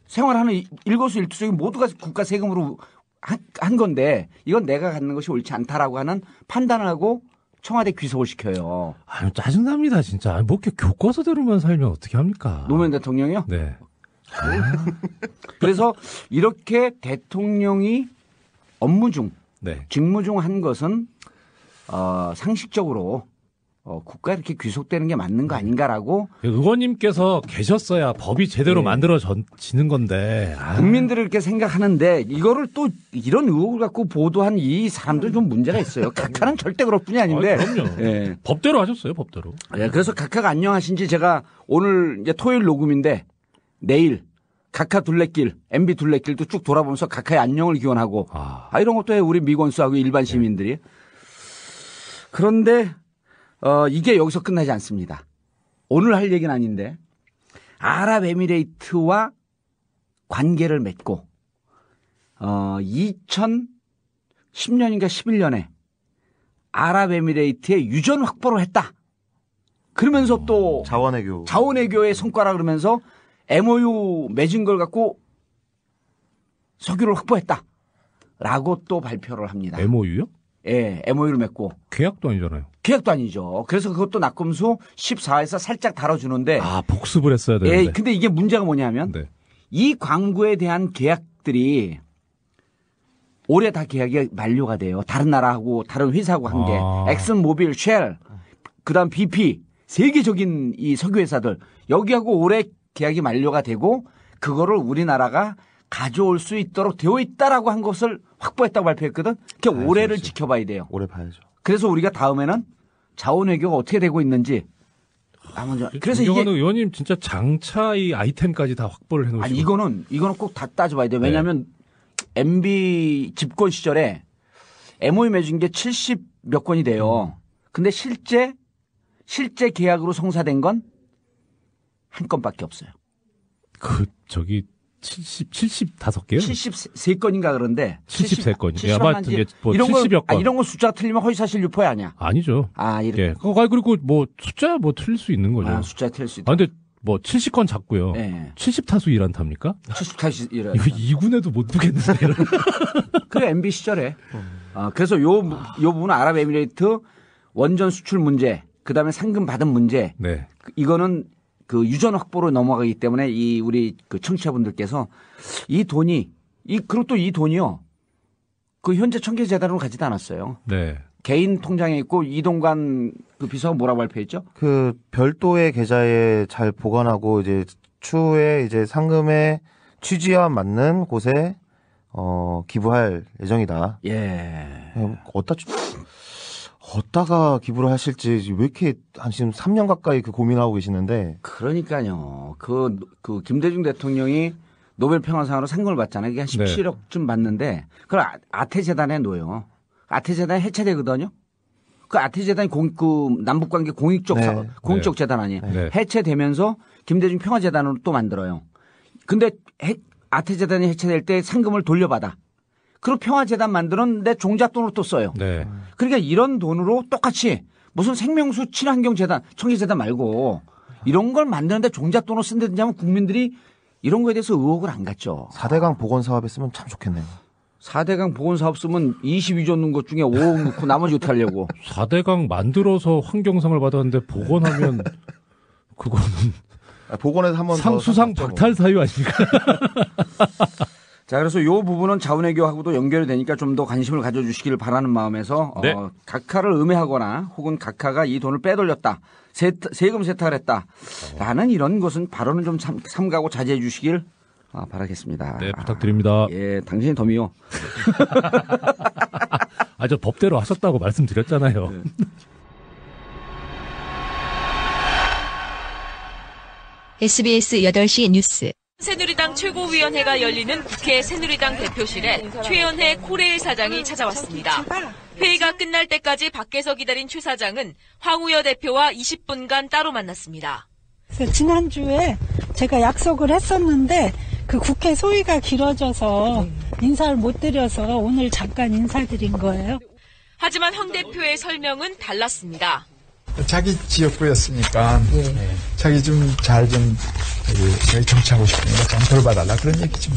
A: 생활하는 일거수일투족이 모두가 국가 세금으로 한 건데 이건 내가 갖는 것이 옳지 않다라고 하는 판단을 하고 청와대 귀속을 시켜요.
B: 짜증납니다 진짜. 뭐 이렇게 교과서대로만 살면 어떻게 합니까?
A: 노무현 대통령이요?
B: 네.
A: 그래서 이렇게 대통령이 업무 중,
B: 네.
A: 직무 중 한 것은 상식적으로 국가에 이렇게 귀속되는 게 맞는 거 아닌가라고
B: 의원님께서 계셨어야 법이 제대로 만들어지는 건데.
A: 국민들을 이렇게 생각하는데 이거를 또 이런 의혹을 갖고 보도한 이 사람들 좀 문제가 있어요. 각하는 절대 그럴 뿐이 아닌데.
B: 그럼요.
A: 예.
B: 법대로 하셨어요, 법대로.
A: 예, 그래서 각하가 안녕하신지 제가 오늘 이제 토요일 녹음인데 내일 각하 둘레길, MB 둘레길도 쭉 돌아보면서 각하의 안녕을 기원하고 이런 것도 해 우리 미권수하고 일반 시민들이. 그런데 이게 여기서 끝나지 않습니다. 오늘 할 얘기는 아닌데 아랍에미레이트와 관계를 맺고 10년인가 11년에 아랍에미레이트의 유전 확보를 했다. 그러면서 또 자원외교의 성과라 그러면서 MOU 맺은 걸 갖고 석유를 확보했다. 라고 또 발표를 합니다.
B: MOU요?
A: 예, MOU를 맺고.
B: 계약도 아니잖아요.
A: 계약도 아니죠. 그래서 그것도 낙검수 14에서 살짝 다뤄주는데.
B: 아, 복습을 했어야 되는데.
A: 예, 근데 이게 문제가 뭐냐면
B: 네.
A: 이 광구에 대한 계약들이 올해 다 계약이 만료가 돼요. 다른 나라하고 다른 회사하고 한 게. 엑슨모빌, 쉘, 그다음 BP, 세계적인 이 석유 회사들 여기하고 올해 계약이 만료가 되고 그거를 우리나라가 가져올 수 있도록 되어 있다라고 한 것을 확보했다고 발표했거든. 그러니까 올해를 지켜봐야 돼요.
C: 올해 봐야죠.
A: 그래서 우리가 다음에는 자원 외교가 어떻게 되고 있는지. 그래서 이게
B: 의원님 진짜 장차 이 아이템까지 다 확보를 해놓으시고.
A: 아니 이거는 꼭 다 따져봐야 돼요. 왜냐하면 MB 집권 시절에 MOU 맺은 게 70몇 건이 돼요. 근데 실제 계약으로 성사된 건 한 건밖에 없어요.
B: 75개요?
A: 73건인가 그런데.
B: 73건이. 아마 뭐
A: 이런
B: 70여 건.
A: 이런 거 숫자가 틀리면 허위사실 유포야 아니야?
B: 아니죠.
A: 이렇게.
B: 예. 그리고 뭐 숫자 뭐 틀릴 수 있는 거죠.
A: 숫자 틀릴 수 있다.
B: 근데 뭐 70건 잡고요.
A: 네.
B: 70타수 1안타입니까?
A: 70타수 1안타.
B: 이거 2군에도 못 두겠는데.
A: 그래 MB 시절에. 그래서 요 부분은 아랍에미레이트 원전 수출 문제, 그다음에 상금 받은 문제.
B: 네.
A: 이거는 그 유전 확보로 넘어가기 때문에 이 우리 그 청취자분들께서 그리고 또 이 돈이요. 그 현재 청계재단으로 가지도 않았어요.
B: 네.
A: 개인 통장에 있고 이동관 그 비서가 뭐라고 발표했죠?
C: 그 별도의 계좌에 잘 보관하고 이제 추후에 이제 상금의 취지와 맞는 곳에 기부할 예정이다.
A: 예.
C: 어디다가 기부를 하실지 왜 이렇게 한 지금 3년 가까이 그 고민하고 계시는데.
A: 그러니까요. 그 김대중 대통령이 노벨 평화상으로 상금을 받잖아요. 이게 한 17억쯤 받는데 그걸 아태재단에 놓여요. 아태재단이 해체되거든요. 그 아태재단이 그 남북관계 공익적 재단 아니에요.
B: 네.
A: 해체되면서 김대중 평화재단으로 또 만들어요. 근데 아태재단이 해체될 때 상금을 돌려받아. 그리고 평화재단 만드는데 종잣돈으로 또 써요.
B: 네.
A: 그러니까 이런 돈으로 똑같이 무슨 생명수 친환경재단, 청계재단 말고 이런 걸 만드는데 종잣돈으로 쓴다든지 하면 국민들이 이런 거에 대해서 의혹을 안 갖죠.
C: 4대강 보건사업 했으면 참 좋겠네요.
A: 4대강 보건사업 쓰면 22조 넣은 것 중에 5억 넣고 나머지 어떻게 하려고.
B: 4대강 만들어서 환경상을 받았는데 복원하면 그거는
C: 복원해서 한번
B: 수상 박탈 사유 아닙니까?
A: 자, 그래서 이 부분은 자원외교하고도 연결이 되니까 좀 더 관심을 가져주시기를 바라는 마음에서
B: 네.
A: 각하를 음해하거나 혹은 각하가 이 돈을 빼돌렸다, 세금 세탁을 했다라는 이런 것은 발언은 좀 삼가고 자제해 주시길 바라겠습니다.
B: 네, 부탁드립니다.
A: 예, 당신이 덤이요.
B: 저 법대로 하셨다고 말씀드렸잖아요.
A: 네.
J: SBS 8시 뉴스.
K: 새누리당 최고위원회가 열리는 국회 새누리당 대표실에 최연해 코레일 사장이 찾아왔습니다. 회의가 끝날 때까지 밖에서 기다린 최 사장은 황우여 대표와 20분간 따로 만났습니다.
L: 지난주에 제가 약속을 했었는데 그 국회 소위가 길어져서 인사를 못 드려서 오늘 잠깐 인사드린 거예요.
K: 하지만 황 대표의 설명은 달랐습니다.
M: 자기 지역구였으니까 자기 좀 잘 좀 정치하고 싶으니까 좀 돌봐달라 그런 얘기죠.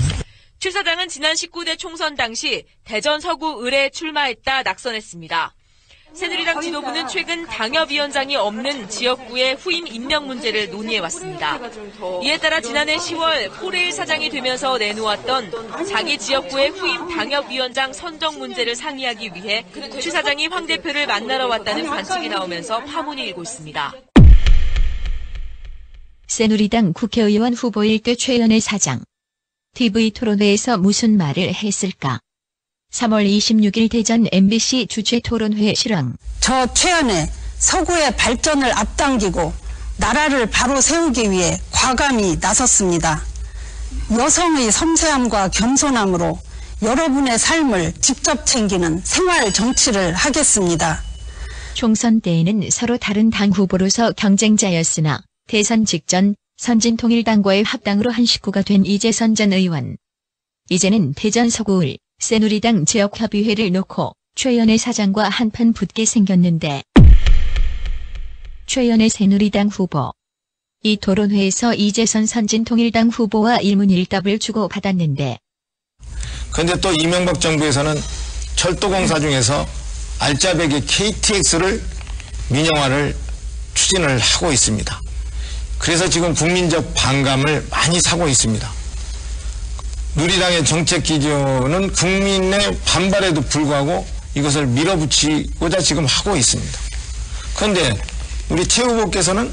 K: 최 사장은 지난 19대 총선 당시 대전 서구 을에 출마했다 낙선했습니다. 새누리당 지도부는 최근 당협위원장이 없는 지역구의 후임 임명 문제를 논의해왔습니다. 이에 따라 지난해 10월 코레일 사장이 되면서 내놓았던 자기 지역구의 후임 당협위원장 선정 문제를 상의하기 위해 최 사장이 황 대표를 만나러 왔다는 관측이 나오면서 파문이 일고 있습니다.
J: 새누리당 국회의원 후보일 때 최연해 사장. TV 토론회에서 무슨 말을 했을까? 3월 26일 대전 MBC 주최 토론회 실황.
N: 저 최연해 서구의 발전을 앞당기고 나라를 바로 세우기 위해 과감히 나섰습니다. 여성의 섬세함과 겸손함으로 여러분의 삶을 직접 챙기는 생활 정치를 하겠습니다.
J: 총선 때에는 서로 다른 당 후보로서 경쟁자였으나 대선 직전 선진통일당과의 합당으로 한 식구가 된 이재선 전 의원. 이제는 대전 서구을 새누리당 지역협의회를 놓고 최연애 사장과 한판 붙게 생겼는데 최연애 새누리당 후보. 이 토론회에서 이재선 선진통일당 후보와 일문일답을 주고받았는데
O: 그런데 또 이명박 정부에서는 철도공사 중에서 알짜배기 KTX를 민영화를 추진을 하고 있습니다. 그래서 지금 국민적 반감을 많이 사고 있습니다. 누리당의 정책 기조는 국민의 반발에도 불구하고 이것을 밀어붙이고자 지금 하고 있습니다. 그런데 우리 최 후보께서는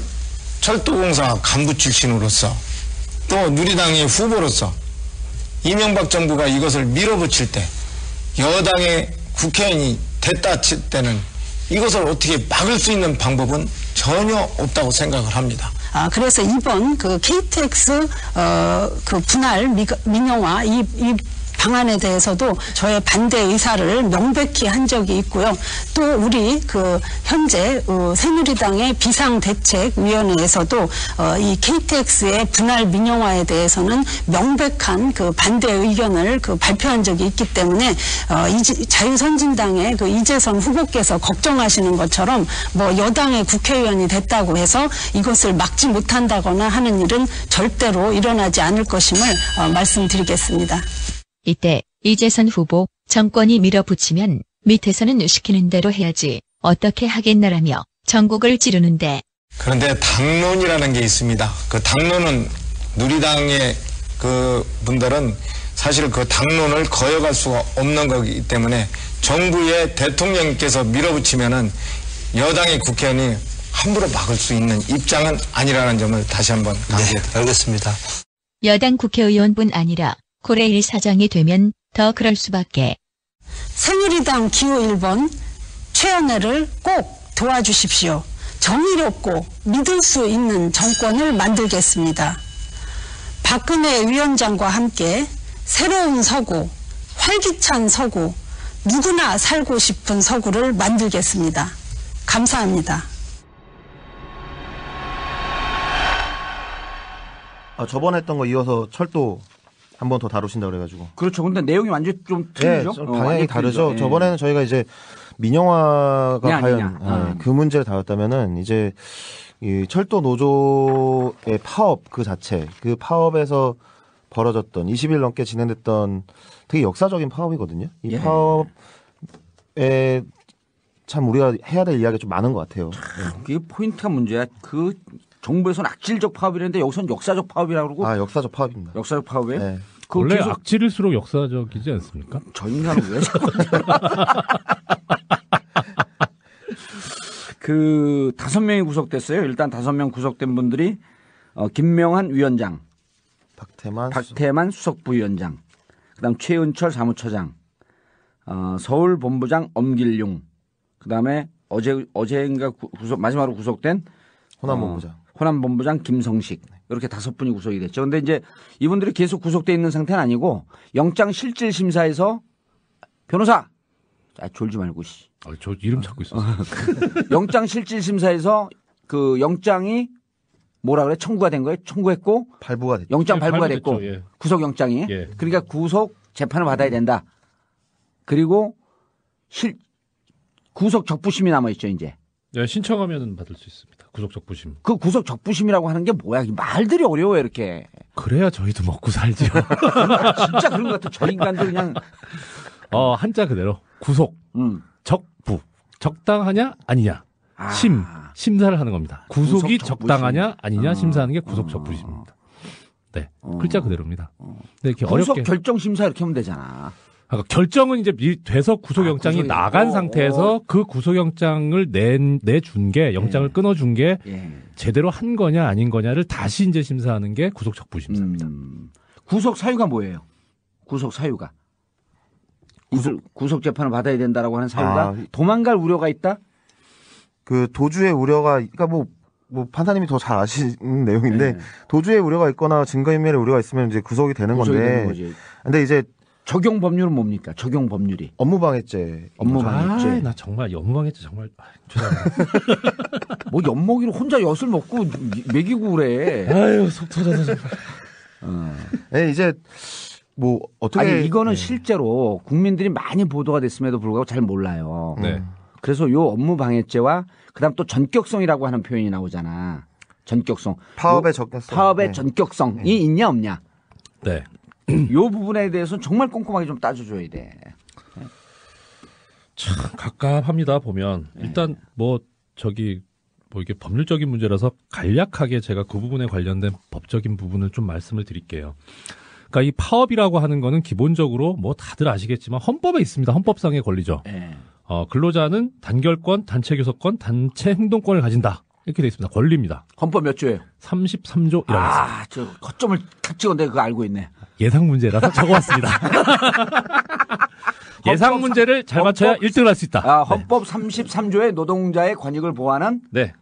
O: 철도공사 간부 출신으로서 또 누리당의 후보로서 이명박 정부가 이것을 밀어붙일 때 여당의 국회의원이 됐다 칠 때는 이것을 어떻게 막을 수 있는 방법은 전혀 없다고 생각을 합니다.
N: 그래서 이번 그 KTX 그 분할 민영화 이 방안에 대해서도 저의 반대 의사를 명백히 한 적이 있고요. 또 우리 그 현재 새누리당의 비상대책위원회에서도 이 KTX의 분할 민영화에 대해서는 명백한 그 반대 의견을 그 발표한 적이 있기 때문에 자유선진당의 그 이재선 후보께서 걱정하시는 것처럼 뭐 여당의 국회의원이 됐다고 해서 이것을 막지 못한다거나 하는 일은 절대로 일어나지 않을 것임을 말씀드리겠습니다.
J: 이때 이재선 후보 정권이 밀어붙이면 밑에서는 시키는 대로 해야지 어떻게 하겠나라며 전국을 찌르는데
O: 그런데 당론이라는 게 있습니다. 그 당론은 누리당의 그 분들은 사실 그 당론을 거역할 수가 없는 거기 때문에 정부의 대통령께서 밀어붙이면은 여당의 국회의원이 함부로 막을 수 있는 입장은 아니라는 점을 다시 한번 강조해드립니다.
P: 네, 알겠습니다.
J: 여당 국회의원뿐 아니라 고래1 사장이 되면 더 그럴 수밖에.
N: 새누리당 기호 1번 최연애를 꼭 도와주십시오. 정의롭고 믿을 수 있는 정권을 만들겠습니다. 박근혜 위원장과 함께 새로운 서구, 활기찬 서구, 누구나 살고 싶은 서구를 만들겠습니다. 감사합니다.
C: 저번에 했던 거 이어서 철도 한 번 더 다루신다 그래가지고.
A: 그렇죠. 근데 내용이 완전 좀 틀리죠.
C: 네, 좀 방향이 다르죠.
A: 예.
C: 저번에는 저희가 이제 민영화가 과연 그 문제를 다뤘다면은 이제 이 철도 노조의 파업 그 자체, 그 파업에서 벌어졌던 20일 넘게 진행됐던 되게 역사적인 파업이거든요. 이 파업에 참 우리가 해야 될 이야기가 좀 많은 것 같아요.
A: 그게 포인트가 문제야. 그 정부에서는 악질적 파업이라는데 여기서는 역사적 파업이라고 그러고.
C: 역사적 파업입니다.
A: 역사적 파업에.
C: 네.
B: 원래 악질일수록 역사적이지 않습니까?
A: 저 인간은 왜 자꾸 그 5명이 구속됐어요. 일단 5명 구속된 분들이 김명한 위원장, 박태만 수석부위원장, 그다음 최은철 사무처장, 서울 본부장 엄길용, 그다음에 어제인가 마지막으로 구속된 호남 본부장 김성식. 이렇게 5분이 구속이 됐죠. 근데 이제 이분들이 계속 구속돼 있는 상태는 아니고 영장 실질 심사에서 변호사 졸지 말고 씨.
B: 저 이름 찾고 있었어.
A: 영장 실질 심사에서 그 영장이 뭐라 그래? 청구가 된 거예요? 청구했고
C: 발부가 됐죠.
A: 영장 발부가 됐고
B: 예.
A: 구속 영장이.
B: 예.
A: 그러니까 구속 재판을 받아야 된다. 그리고 구속 적부심이 남아 있죠, 이제.
B: 네, 신청하면 받을 수 있습니다. 구속 적부심.
A: 그 구속 적부심이라고 하는 게 뭐야? 말들이 어려워요, 이렇게.
B: 그래야 저희도 먹고 살지요.
A: 진짜 그런 것 같아. 저 인간들 그냥.
B: 한자 그대로 구속, 적부, 적당하냐 아니냐, 심사를 하는 겁니다. 구속이 적당하냐 아니냐 심사하는 게 구속 적부심입니다. 네, 글자 그대로입니다. 네, 이렇게
A: 구속
B: 어렵게
A: 결정 심사 이렇게 하면 되잖아.
B: 그러니까 결정은 이제 돼서 구속영장이 나간 상태에서 그 구속영장을 내준 게 영장을 끊어준 게 제대로 한 거냐 아닌 거냐를 다시 이제 심사하는 게 구속 적부심사입니다.
A: 구속 사유가 뭐예요? 구속 사유가 구속 재판을 받아야 된다라고 하는 사유가 도망갈 우려가 있다?
C: 그 도주의 우려가 그러니까 뭐 판사님이 더 잘 아시는 내용인데 도주의 우려가 있거나 증거인멸의 우려가 있으면 이제 구속이 되는 건데. 근데 이제
A: 적용 법률은 뭡니까? 적용 법률이.
C: 업무방해죄.
A: 업무방해죄.
B: 나 정말 업무방해죄 정말 죄송합니다.
A: 뭐 엿먹이로 혼자 엿을 먹고 먹이고 그래.
B: 아유 속 터져서 정말.
C: 네, 이제 뭐 어떻게
A: 아니 이거는 실제로 국민들이 많이 보도가 됐음에도 불구하고 잘 몰라요.
B: 네.
A: 그래서 요 업무 방해죄와 그다음 또 전격성이라고 하는 표현이 나오잖아. 전격성.
C: 파업의 전격성.
A: 파업의
C: 네.
A: 전격성이 있냐 없냐.
B: 네.
A: 요 부분에 대해서는 정말 꼼꼼하게 좀 따져줘야 돼.
B: 참 갑갑합니다. 보면 일단 뭐 이게 법률적인 문제라서 간략하게 제가 그 부분에 관련된 법적인 부분을 좀 말씀을 드릴게요. 그러니까 이 파업이라고 하는 거는 기본적으로 뭐 다들 아시겠지만 헌법에 있습니다. 헌법상의 권리죠. 근로자는 단결권, 단체 교섭권, 단체 행동권을 가진다. 이렇게 돼 있습니다. 권리입니다.
A: 헌법 몇 조예요?
B: 33조 1항.
A: 아, 저 허점을 탁 찍었는데 그거 알고 있네.
B: 예상 문제라서 적어왔습니다. 예상 문제를 잘 맞춰야 1등을 할 수 있다.
A: 아, 헌법 33조의 노동자의 권익을 보호하는
B: 네.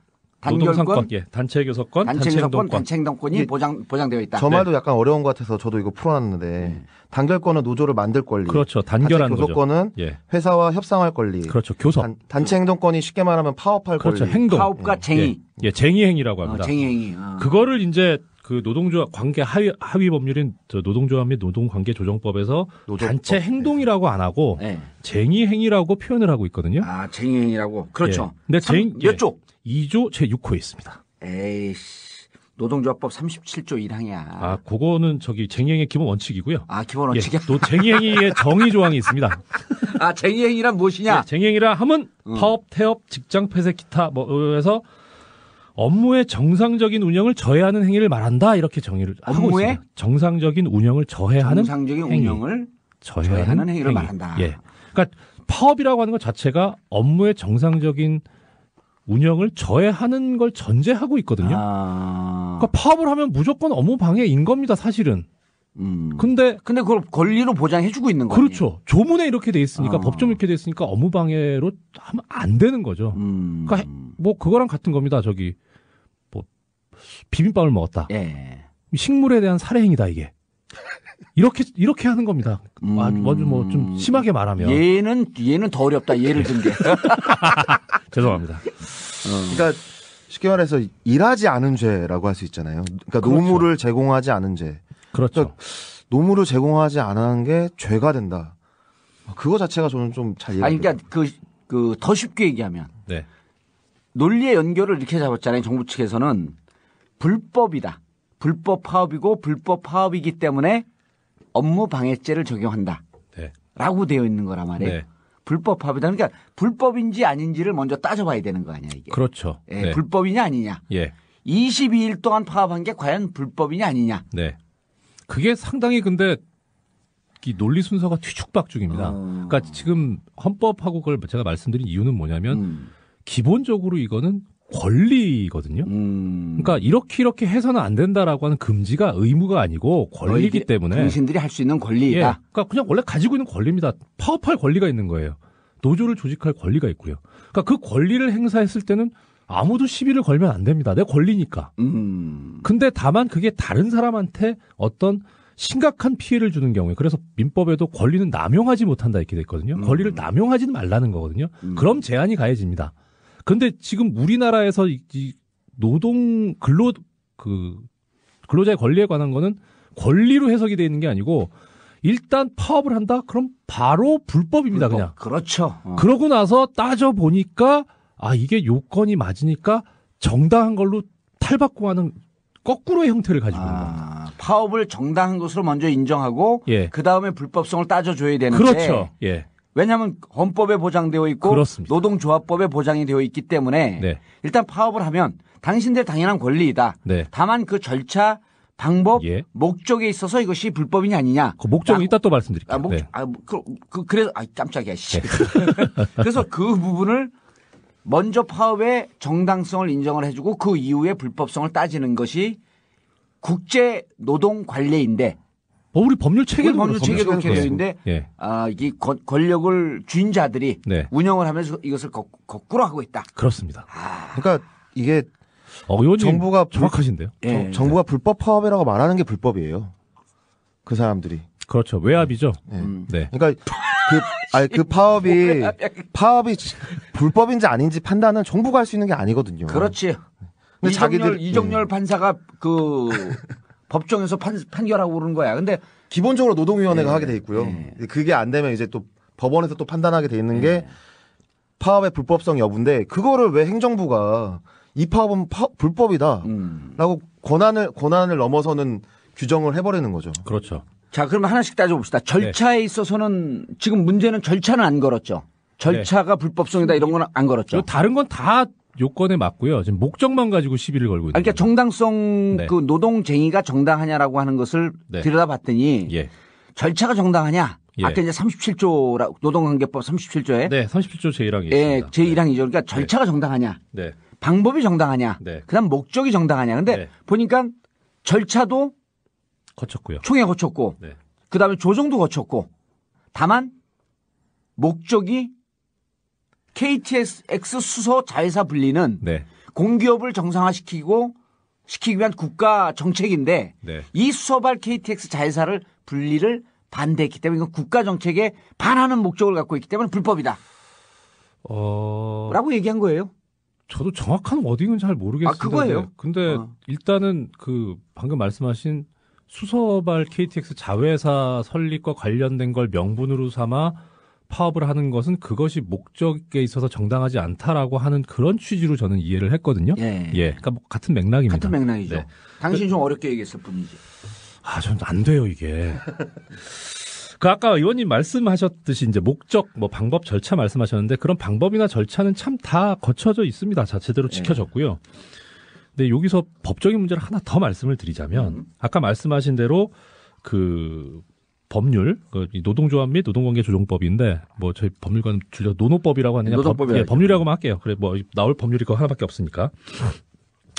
A: 단결권,
B: 노동상권, 예, 단체 교섭권, 단체 행동권,
A: 단체 행동권이 보장되어 있다.
C: 저 말도 약간 어려운 것 같아서 저도 이거 풀어놨는데 단결권은 노조를 만들 권리.
B: 그렇죠. 단결하는 거죠.
C: 교섭권은
B: 예.
C: 회사와 협상할 권리.
B: 그렇죠. 교섭.
C: 단체 행동권이 쉽게 말하면 파업할
B: 그렇죠.
C: 권리.
B: 행동.
A: 파업과 쟁의.
B: 예, 쟁의행위라고 합니다.
A: 쟁의행위.
B: 그거를 이제 그 노동조합 관계 하위 법률인 노동조합 및 노동관계조정법에서
C: 노조법.
B: 단체 행동이라고 안 하고 쟁의행위라고 표현을 하고 있거든요.
A: 아, 쟁의행위라고. 그렇죠.
B: 예. 근데
A: 몇 조?
B: 2조 제6호에 있습니다.
A: 에이씨. 노동조합법 37조 1항이야.
B: 아, 그거는 쟁의행위의 기본 원칙이고요.
A: 아, 기본 원칙이야?
B: 또 쟁의행위의 정의 조항이 있습니다.
A: 아, 쟁의행위란 무엇이냐?
B: 네, 쟁의행위라 하면 파업, 태업, 직장 폐쇄, 기타 뭐에서 업무의 정상적인 운영을 저해하는 행위를 말한다. 이렇게 정의를 하고 있습니다. 정상적인 운영을 저해하는
A: 정상적인
B: 행위.
A: 운영을
B: 저해하는
A: 행위를 말한다.
B: 예. 그러니까 파업이라고 하는 것 자체가 업무의 정상적인 운영을 저해하는 걸 전제하고 있거든요. 그러니까 파업을 하면 무조건 업무 방해인 겁니다, 사실은. 근데
A: 그걸 권리로 보장해주고 있는 거예요.
B: 그렇죠. 조문에 이렇게 돼 있으니까 법조문에 이렇게 돼 있으니까 업무 방해로 하면 안 되는 거죠. 그러니까 뭐 그거랑 같은 겁니다. 뭐 비빔밥을 먹었다.
A: 예.
B: 식물에 대한 살해 행위다 이게. 이렇게 하는 겁니다. 아주 뭐 좀 심하게 말하면.
A: 얘는 더 어렵다. 예를 든 게.
B: 죄송합니다.
C: 그러니까 쉽게 말해서 일하지 않은 죄라고 할 수 있잖아요. 그러니까
B: 그렇죠.
C: 노무를 제공하지 않은 죄.
B: 그렇죠.
C: 그러니까 노무를 제공하지 않은 게 죄가 된다. 그거 자체가 저는 좀 잘 이해가.
A: 아니, 그러니까 더 쉽게 얘기하면.
B: 네.
A: 논리의 연결을 이렇게 잡았잖아요. 정부 측에서는 불법이다. 불법 파업이고 불법 파업이기 때문에 업무 방해죄를 적용한다.
B: 네.
A: 라고 되어 있는 거란 말이에요.
B: 네.
A: 불법 파업이다. 그러니까 불법인지 아닌지를 먼저 따져봐야 되는 거 아니야, 이게.
B: 그렇죠.
A: 예,
B: 네.
A: 불법이냐 아니냐.
B: 예.
A: 22일 동안 파업한 게 과연 불법이냐 아니냐.
B: 네. 그게 상당히 근데 이 논리 순서가 뒤죽박죽입니다. 그러니까 지금 헌법하고 그걸 제가 말씀드린 이유는 뭐냐면 기본적으로 이거는 권리거든요. 그러니까 이렇게 해서는 안 된다라고 하는 금지가 의무가 아니고 권리이기 때문에
A: 당신들이 할 수 있는 권리이다.
B: 예, 그러니까 그냥 원래 가지고 있는 권리입니다. 파업할 권리가 있는 거예요. 노조를 조직할 권리가 있고요. 그러니까 그 권리를 행사했을 때는 아무도 시비를 걸면 안 됩니다. 내 권리니까. 근데 다만 그게 다른 사람한테 어떤 심각한 피해를 주는 경우에 그래서 민법에도 권리는 남용하지 못한다 이렇게 돼 있거든요. 권리를 남용하지는 말라는 거거든요. 그럼 제한이 가해집니다. 근데 지금 우리나라에서 이 노동 근로자의 권리에 관한 거는 권리로 해석이 되어 있는 게 아니고 일단 파업을 한다? 그럼 바로 불법입니다, 그냥.
A: 그렇죠.
B: 그러고 나서 따져 보니까 이게 요건이 맞으니까 정당한 걸로 탈바꿈하는 거꾸로의 형태를 가지고 있는 겁니다.
A: 파업을 정당한 것으로 먼저 인정하고
B: 예.
A: 그다음에 불법성을 따져줘야 되는데
B: 그렇죠. 예.
A: 왜냐하면 헌법에 보장되어 있고
B: 그렇습니다.
A: 노동조합법에 보장이 되어 있기 때문에
B: 네.
A: 일단 파업을 하면 당신들 당연한 권리이다.
B: 네.
A: 다만 그 절차, 방법,
B: 예.
A: 목적에 있어서 이것이 불법이냐 아니냐.
B: 그 목적은 이따 또 말씀드릴게요.
A: 네. 그래서 깜짝이야. 씨. 그래서 그 부분을 먼저 파업의 정당성을 인정을 해주고 그 이후에 불법성을 따지는 것이 국제 노동 관례인데.
B: 우리 법률 체계도
A: 법률 체계도 그렇게 되어 있는데
B: 예.
A: 이 권력을 쥔 자들이
B: 네.
A: 운영을 하면서 이것을 거꾸로 하고 있다.
B: 그렇습니다.
C: 그러니까 이게
B: 의원님
C: 정부가
B: 정확하신데요.
C: 정부가 불법 파업이라고 말하는 게 불법이에요. 그 사람들이.
B: 그렇죠. 외압이죠. 네.
C: 그러니까 그 파업이 불법인지 아닌지 판단은 정부가 할 수 있는 게 아니거든요.
A: 그렇지.
C: 근데
A: 이정열 판사가 법정에서 판결하고 그러는 거야. 근데
C: 기본적으로 노동위원회가
A: 네.
C: 하게 돼 있고요.
A: 네.
C: 그게 안 되면 이제 또 법원에서 또 판단하게 돼 있는 게 파업의 불법성 여부인데 그거를 왜 행정부가 이 파업은 불법이다라고 권한을 넘어서는 규정을 해버리는 거죠.
B: 그렇죠.
A: 자, 그럼 하나씩 따져봅시다. 절차에 있어서는 지금 문제는 절차는 안 걸었죠. 절차가 불법성이다 이런 건 안 걸었죠.
B: 다른 건 다 요건에 맞고요. 지금 목적만 가지고 시비를 걸고 있는
A: 그러니까
B: 거죠.
A: 정당성
B: 네.
A: 그 노동쟁의가 정당하냐라고 하는 것을
B: 네.
A: 들여다봤더니
B: 예.
A: 절차가 정당하냐?
B: 예.
A: 아까 이제 37조 노동관계법 37조에
B: 네, 37조 제1항이
A: 예,
B: 있습니다.
A: 제1항이죠. 그러니까 절차가 정당하냐?
B: 네.
A: 방법이 정당하냐?
B: 네.
A: 그다음 목적이 정당하냐? 근데
B: 네.
A: 보니까 절차도
B: 거쳤고요.
A: 총회 거쳤고
B: 네.
A: 그다음에 조정도 거쳤고 다만 목적이 KTX 수소 자회사 분리는
B: 네.
A: 공기업을 정상화시키기 위한 국가 정책인데
B: 네.
A: 이 수소발 KTX 자회사를 분리를 반대했기 때문에 이건 국가 정책에 반하는 목적을 갖고 있기 때문에 불법이다. 라고 얘기한 거예요.
B: 저도 정확한 워딩은 잘 모르겠습니다.
A: 그거예요.
B: 근데 일단은 그 방금 말씀하신 수소발 KTX 자회사 설립과 관련된 걸 명분으로 삼아 파업을 하는 것은 그것이 목적에 있어서 정당하지 않다라고 하는 그런 취지로 저는 이해를 했거든요.
A: 예.
B: 그러니까 뭐 같은 맥락입니다.
A: 같은 맥락이죠.
B: 네.
A: 당신이 좀 어렵게 얘기했을 뿐이지.
B: 저는 안 돼요, 이게. 그 아까 의원님 말씀하셨듯이 이제 목적, 뭐 방법, 절차 말씀하셨는데 그런 방법이나 절차는 참 다 거쳐져 있습니다. 제대로 지켜졌고요. 근데 여기서 법적인 문제를 하나 더 말씀을 드리자면 아까 말씀하신 대로 그 법률, 이 노동조합 및 노동관계조정법인데 뭐 저희 법률과는 줄여 노노법이라고 하느냐 법률이라고만 할게요. 그래 뭐 나올 법률이 그거 하나밖에 없으니까.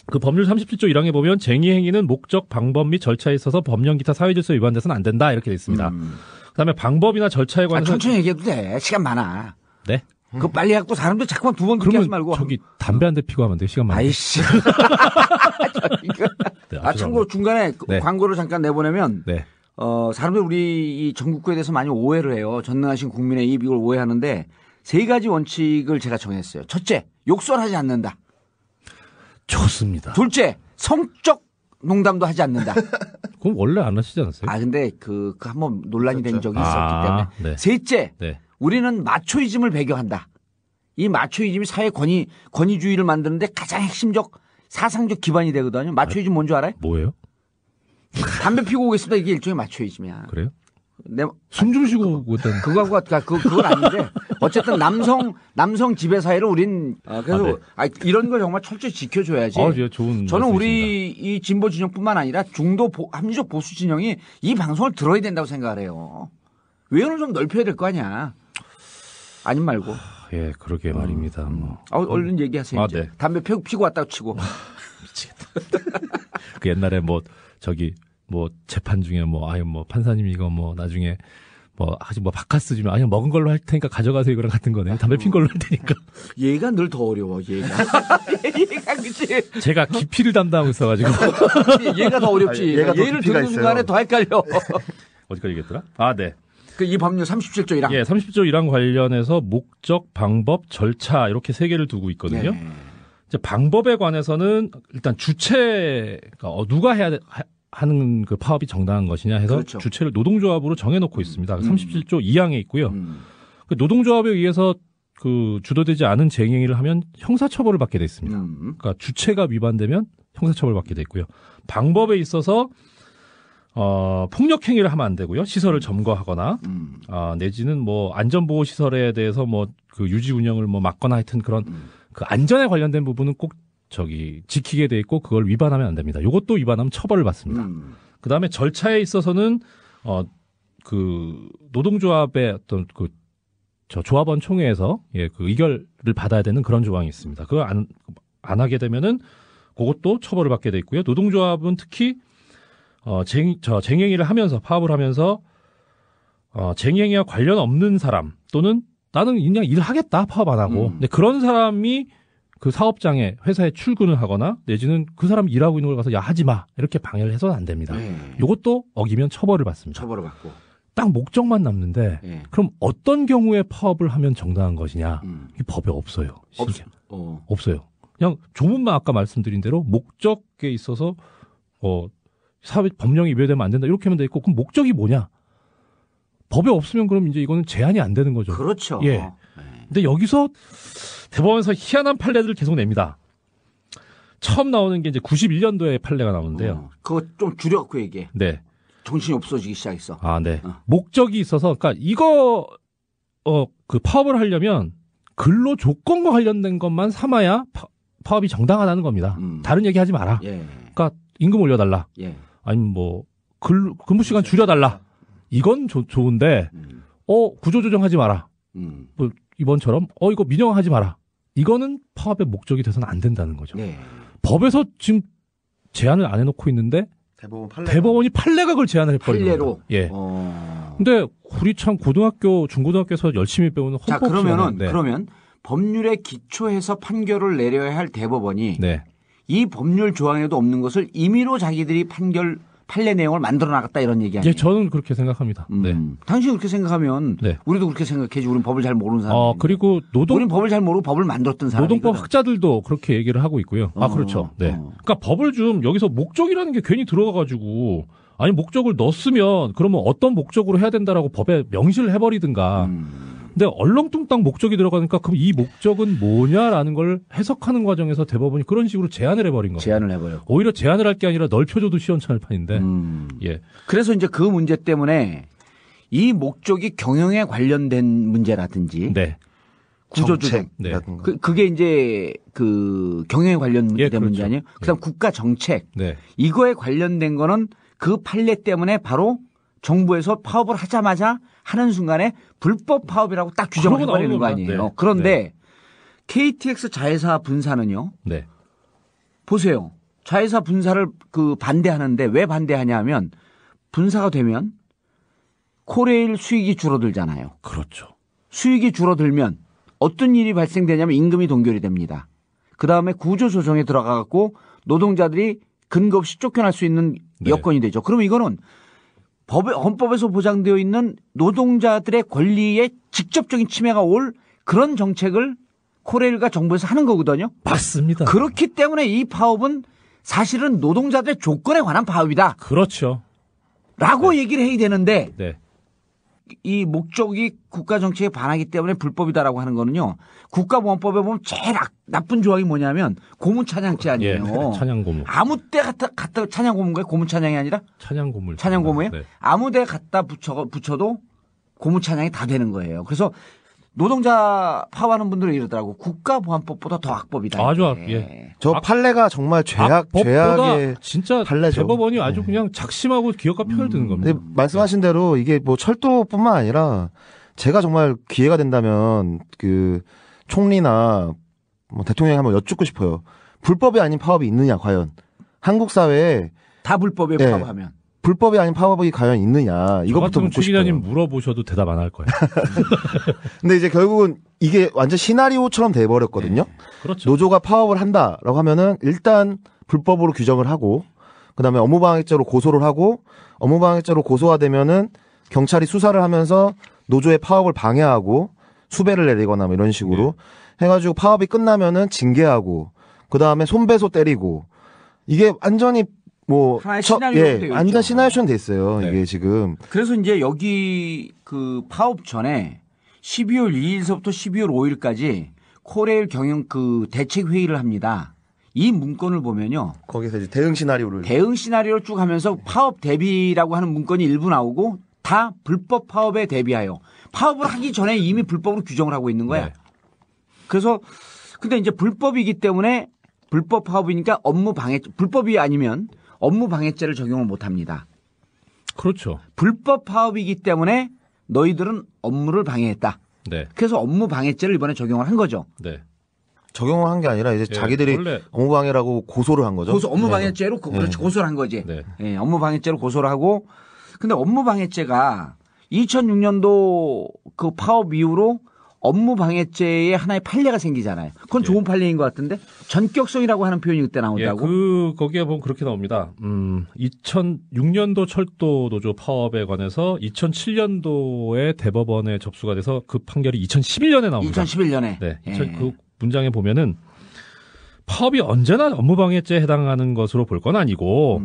B: 그 법률 37조 1항에 보면 쟁의 행위는 목적, 방법 및 절차에 있어서 법령 기타 사회질서 위반돼서는 안 된다 이렇게 돼 있습니다. 그다음에 방법이나 절차에 관해서
A: 천천히 얘기해도 돼. 시간 많아.
B: 네.
A: 그거 빨리 해갖고 사람들 자꾸만 두 번 듣게 하지 말고.
B: 저기 담배 한 대 피고 하면 돼요. 시간 많아.
A: 아이씨.
B: 네,
A: 참고로 중간에
B: 네.
A: 광고를 잠깐 내보내면
B: 네.
A: 사람들 우리 이 전국구에 대해서 많이 오해를 해요. 전능하신 국민의 이익을 오해하는데 세 가지 원칙을 제가 정했어요. 첫째, 욕설하지 않는다.
B: 좋습니다.
A: 둘째, 성적 농담도 하지 않는다.
B: 그럼 원래 안 하시지 않았어요?
A: 근데 그 한번 논란이 된 적이 있었기 때문에.
B: 네.
A: 셋째,
B: 네.
A: 우리는 마초이즘을 배교한다. 이 마초이즘이 사회 권위주의를 만드는데 가장 핵심적 사상적 기반이 되거든요. 마초이즘 뭔 줄 알아요?
B: 뭐예요?
A: 담배 피고 오겠습니다. 이게 일종의 마초이즘이야.
B: 그래요? 숨 좀 쉬고 오던.
A: 그건 아닌데 어쨌든 남성 지배 사회를 우린 그래서 이런 걸 정말 철저히 지켜줘야지.
B: 좋은
A: 저는 우리 이 진보 진영뿐만 아니라 중도 합리적 보수 진영이 이 방송을 들어야 된다고 생각을 해요. 외연을 좀 넓혀야 될 거 아니야. 아님 말고.
B: 예, 그러게 말입니다. 뭐.
A: 얼른 얘기하세요. 이제.
B: 네.
A: 담배 피고 왔다고 치고.
B: 미치겠다. 그 옛날에 뭐 재판 중에 판사님이 이거 나중에 바카스 주면 아니 먹은 걸로 할 테니까 가져가세요 이거랑 같은 거네. 담배 핀 걸로 할 테니까.
A: 얘가 늘 더 어려워. 얘가 그치.
B: 제가 기피를 담당하고 있어가지고.
A: 얘가 더 어렵지. 얘를 듣는 순간에 더 헷갈려.
B: 어디까지 얘기했더라? 네.
A: 이 법률 37조 1항.
B: 예, 37조 1항 관련해서 목적, 방법, 절차 이렇게 세 개를 두고 있거든요.
A: 네.
B: 이제 방법에 관해서는 일단 주체가 누가 하는 그 파업이 정당한 것이냐 해서
A: 그렇죠.
B: 주체를 노동조합으로 정해놓고 있습니다. 37조 2항에 있고요. 그 노동조합에 의해서 그 주도되지 않은 쟁행위를 하면 형사처벌을 받게 돼 있습니다. 그러니까 주체가 위반되면 형사처벌을 받게 돼 있고요. 방법에 있어서 폭력행위를 하면 안 되고요. 시설을 점거하거나, 내지는 안전보호시설에 대해서 그 유지 운영을 막거나 하여튼 그런 그 안전에 관련된 부분은 꼭 지키게 돼 있고 그걸 위반하면 안 됩니다. 이것도 위반하면 처벌을 받습니다. 그 다음에 절차에 있어서는, 그 노동조합의 어떤 조합원 총회에서 그 의결을 받아야 되는 그런 조항이 있습니다. 그걸 안 하게 되면은 그것도 처벌을 받게 돼 있고요. 노동조합은 특히 쟁행위를 하면서 파업을 하면서 쟁행위와 관련 없는 사람 또는 나는 그냥 일하겠다 파업 안 하고 근데 그런 사람이 그 사업장에 회사에 출근을 하거나 내지는 그 사람이 일하고 있는 걸 가서 야 하지 마 이렇게 방해를 해서는 안 됩니다. 이것도 어기면 처벌을 받습니다.
A: 처벌을 받고
B: 딱 목적만 남는데 그럼 어떤 경우에 파업을 하면 정당한 것이냐 이 법에 없어요. 없어요. 그냥 조문만 아까 말씀드린 대로 목적에 있어서 사회 법령이 위배되면 안 된다. 이렇게 하면 돼 있고 그럼 목적이 뭐냐? 법에 없으면 그럼 이제 이거는 제한이 안 되는 거죠.
A: 그렇죠.
B: 예. 근데 여기서 대법원에서 희한한 판례들을 계속 냅니다. 처음 나오는 게 이제 91년도에 판례가 나오는데요.
A: 그거 좀 줄여갖고 얘기해.
B: 네.
A: 정신이 없어지기 시작했어.
B: 아, 네. 목적이 있어서, 그러니까 이거 그 파업을 하려면 근로 조건과 관련된 것만 삼아야 파업이 정당하다는 겁니다. 다른 얘기 하지 마라.
A: 예.
B: 그러니까 임금 올려달라.
A: 예.
B: 아니면 뭐 근무 시간 줄여달라. 이건 좋은데, 구조조정하지 마라. 뭐 이번처럼 이거 민영화하지 마라. 이거는 파업의 목적이 돼서는 안 된다는 거죠.
A: 네.
B: 법에서 지금 제한을 안 해놓고 있는데 대법원이 판례가 그걸 제한을 해버리는
A: 판례로.
B: 거예요. 예. 근데 우리 참 고등학교, 중고등학교에서 열심히 배우는 헌법.
A: 자, 그러면 법률에 기초해서 판결을 내려야 할 대법원이
B: 네.
A: 이 법률 조항에도 없는 것을 임의로 자기들이 판례 내용을 만들어 나갔다 이런 얘기 아니에요?
B: 예, 저는 그렇게 생각합니다. 네.
A: 당신이 그렇게 생각하면
B: 네.
A: 우리도 그렇게 생각해지. 우리는 법을 잘 모르는 사람.
B: 그리고
A: 우리는 법을 잘 모르고 법을 만들었던 사람.
B: 노동법 학자들도 그렇게 얘기를 하고 있고요. 그렇죠. 네. 그러니까 법을 좀 여기서 목적이라는 게 괜히 들어가가지고 아니 목적을 넣었으면 그러면 어떤 목적으로 해야 된다라고 법에 명시를 해버리든가. 근데 얼렁뚱땅 목적이 들어가니까 그럼 이 목적은 뭐냐라는 걸 해석하는 과정에서 대법원이 그런 식으로 제한을 해버린 거예요.
A: 제한을 해버려.
B: 오히려 제한을 할 게 아니라 넓혀줘도 시원찮을 판인데. 예.
A: 그래서 이제 그 문제 때문에 이 목적이 경영에 관련된 문제라든지.
B: 네.
A: 구조조정.
B: 네.
A: 그게 이제 그 경영에 관련된
B: 예, 그렇죠.
A: 문제 아니에요? 그다음 국가 정책.
B: 네.
A: 이거에 관련된 거는 그 판례 때문에 바로 정부에서 파업을 하자마자 하는 순간에 불법 파업이라고 딱 규정을 해버리는 거 아니에요.
B: 네.
A: 그런데
B: 네.
A: KTX 자회사 분사는요.
B: 네.
A: 보세요. 자회사 분사를 반대하는데 왜 반대하냐 하면 분사가 되면 코레일 수익이 줄어들잖아요.
B: 그렇죠.
A: 수익이 줄어들면 어떤 일이 발생되냐면 임금이 동결이 됩니다. 그다음에 구조조정에 들어가갖고 노동자들이 근거 없이 쫓겨날 수 있는 여건이 되죠. 그러면 이거는 헌법에서 보장되어 있는 노동자들의 권리에 직접적인 침해가 올 그런 정책을 코레일과 정부에서 하는 거거든요.
B: 맞습니다.
A: 그렇기 때문에 이 파업은 사실은 노동자들의 조건에 관한 파업이다.
B: 그렇죠.
A: 라고 얘기를 해야 되는데
B: 네.
A: 이 목적이 국가 정책에 반하기 때문에 불법이다라고 하는 거는요. 국가보안법에 보면 제일 나쁜 조항이 뭐냐면 고무찬양 제한이에요.
B: 예, 찬양고무.
A: 아무 때 갖다 찬양고무인가요? 고무찬양이 아니라?
B: 찬양고무를.
A: 찬양고무예요?
B: 네.
A: 아무 데 갖다 붙여도 고무찬양이 다 되는 거예요. 그래서 노동자 파업하는 분들은 이러더라고. 국가보안법보다 더 악법이다.
B: 아주 예.
C: 저 판례가 정말 죄악의
B: 진짜
C: 판례죠.
B: 대법원이 아주 그냥 작심하고 기억과 편을 드는 겁니다.
C: 근데 말씀하신 대로 이게 뭐 철도뿐만 아니라 제가 정말 기회가 된다면 그 총리나 뭐 대통령이 한번 여쭙고 싶어요. 불법이 아닌 파업이 있느냐 과연 한국 사회에
A: 다 불법에
C: 네.
A: 파업하면
C: 불법이 아닌 파업이 과연 있느냐 이것부터 묻고
B: 최
C: 싶어요.
B: 기자님 물어보셔도 대답 안 할 거예요.
C: 근데 이제 결국은 이게 완전 시나리오처럼 돼버렸거든요.
B: 네. 그렇죠.
C: 노조가 파업을 한다라고 하면은 일단 불법으로 규정을 하고 그다음에 업무방해죄로 고소를 하고 업무방해죄로 고소가 되면은 경찰이 수사를 하면서 노조의 파업을 방해하고 수배를 내리거나 뭐 이런 식으로 해가지고 파업이 끝나면은 징계하고 그다음에 손배소 때리고 이게 완전히 뭐
A: 하나의 시나리오로 되어
C: 완전
A: 있죠.
C: 시나리오처럼 돼 있어요.
B: 네.
C: 이게 지금
A: 그래서 이제 여기 그 파업 전에 12월 2일서부터 12월 5일까지 코레일 경영 그 대책 회의를 합니다. 이 문건을 보면요.
C: 거기서 이제 대응 시나리오를
A: 쭉 하면서 파업 대비라고 하는 문건이 일부 나오고 다 불법 파업에 대비하여 파업을 하기 전에 이미 불법으로 규정을 하고 있는 거야.
B: 네.
A: 그래서 근데 이제 불법이기 때문에 불법 파업이니까 불법이 아니면 업무 방해죄를 적용을 못 합니다.
B: 그렇죠.
A: 불법 파업이기 때문에 너희들은 업무를 방해했다.
B: 네.
A: 그래서 업무 방해죄를 이번에 적용을 한 거죠.
B: 네.
C: 적용을 한 게 아니라 이제 자기들이
B: 원래
C: 업무방해라고 고소를 한 거죠.
A: 업무 방해죄로 그렇지 고소를 한 거지.
B: 네.
A: 예, 업무 방해죄로 고소를 하고 근데 업무 방해죄가 2006년도 그 파업 이후로 업무 방해죄의 하나의 판례가 생기잖아요. 그건 좋은 판례인 것 같은데 전격성이라고 하는 표현이 그때 나오더라고.
B: 거기에 보면 그렇게 나옵니다. 2006년도 철도 노조 파업에 관해서 2007년도에 대법원에 접수가 돼서 그 판결이 2011년에 나옵니다.
A: 2011년에.
B: 네.
A: 예.
B: 그 문장에 보면은 파업이 언제나 업무방해죄에 해당하는 것으로 볼 건 아니고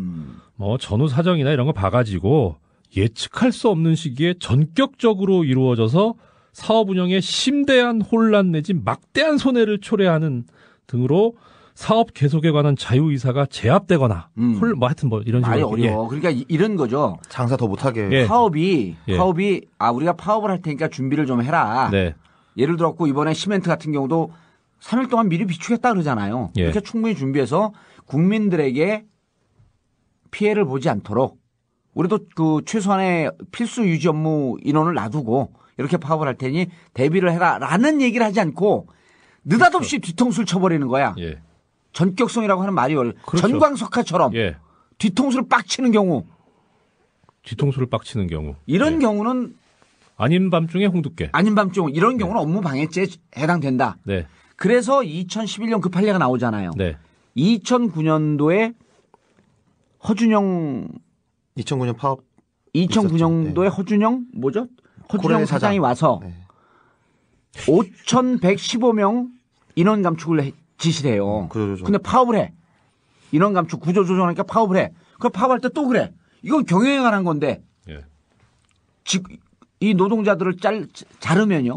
B: 뭐 전후 사정이나 이런 거 봐가지고 예측할 수 없는 시기에 전격적으로 이루어져서 사업 운영에 심대한 혼란 내지 막대한 손해를 초래하는 등으로 사업 계속에 관한 자유의사가 제압되거나 뭐 하여튼 뭐 이런 식으로.
A: 많이 어려워. 그러니까 이런 거죠.
C: 장사 더 못하게.
B: 예.
A: 파업이 우리가 파업을 할 테니까 준비를 좀 해라.
B: 네.
A: 예를 들었고 이번에 시멘트 같은 경우도 3일 동안 미리 비추겠다 그러잖아요.
B: 예.
A: 이렇게 충분히 준비해서 국민들에게 피해를 보지 않도록 우리도 그 최소한의 필수 유지 업무 인원을 놔두고 이렇게 파업을 할 테니 대비를 해라라는 얘기를 하지 않고 느닷없이 뒤통수를 쳐버리는 거야.
B: 예.
A: 전격성이라고 하는 말이
B: 그렇죠.
A: 전광석화처럼
B: 예.
A: 뒤통수를 빡 치는 경우.
B: 뒤통수를 빡 치는 경우.
A: 이런 경우는
B: 아닌 밤중에 홍두깨.
A: 아닌 밤중 이런 경우는 업무 방해죄에 해당된다.
B: 네.
A: 그래서 2011년 그 판례가 나오잖아요.
B: 네.
A: 2009년도에 허준영
C: 2009년 파업
A: 2009년도에 허준영 뭐죠? 허준영 사장이 와서 5,115명 인원 감축을 지시를 해요. 근데 파업을 해. 인원 감축 구조 조정하니까 파업을 해. 그 파업할 때 또 그래. 이건 경영에 관한 건데.
B: 예.
A: 이 노동자들을 자르면요.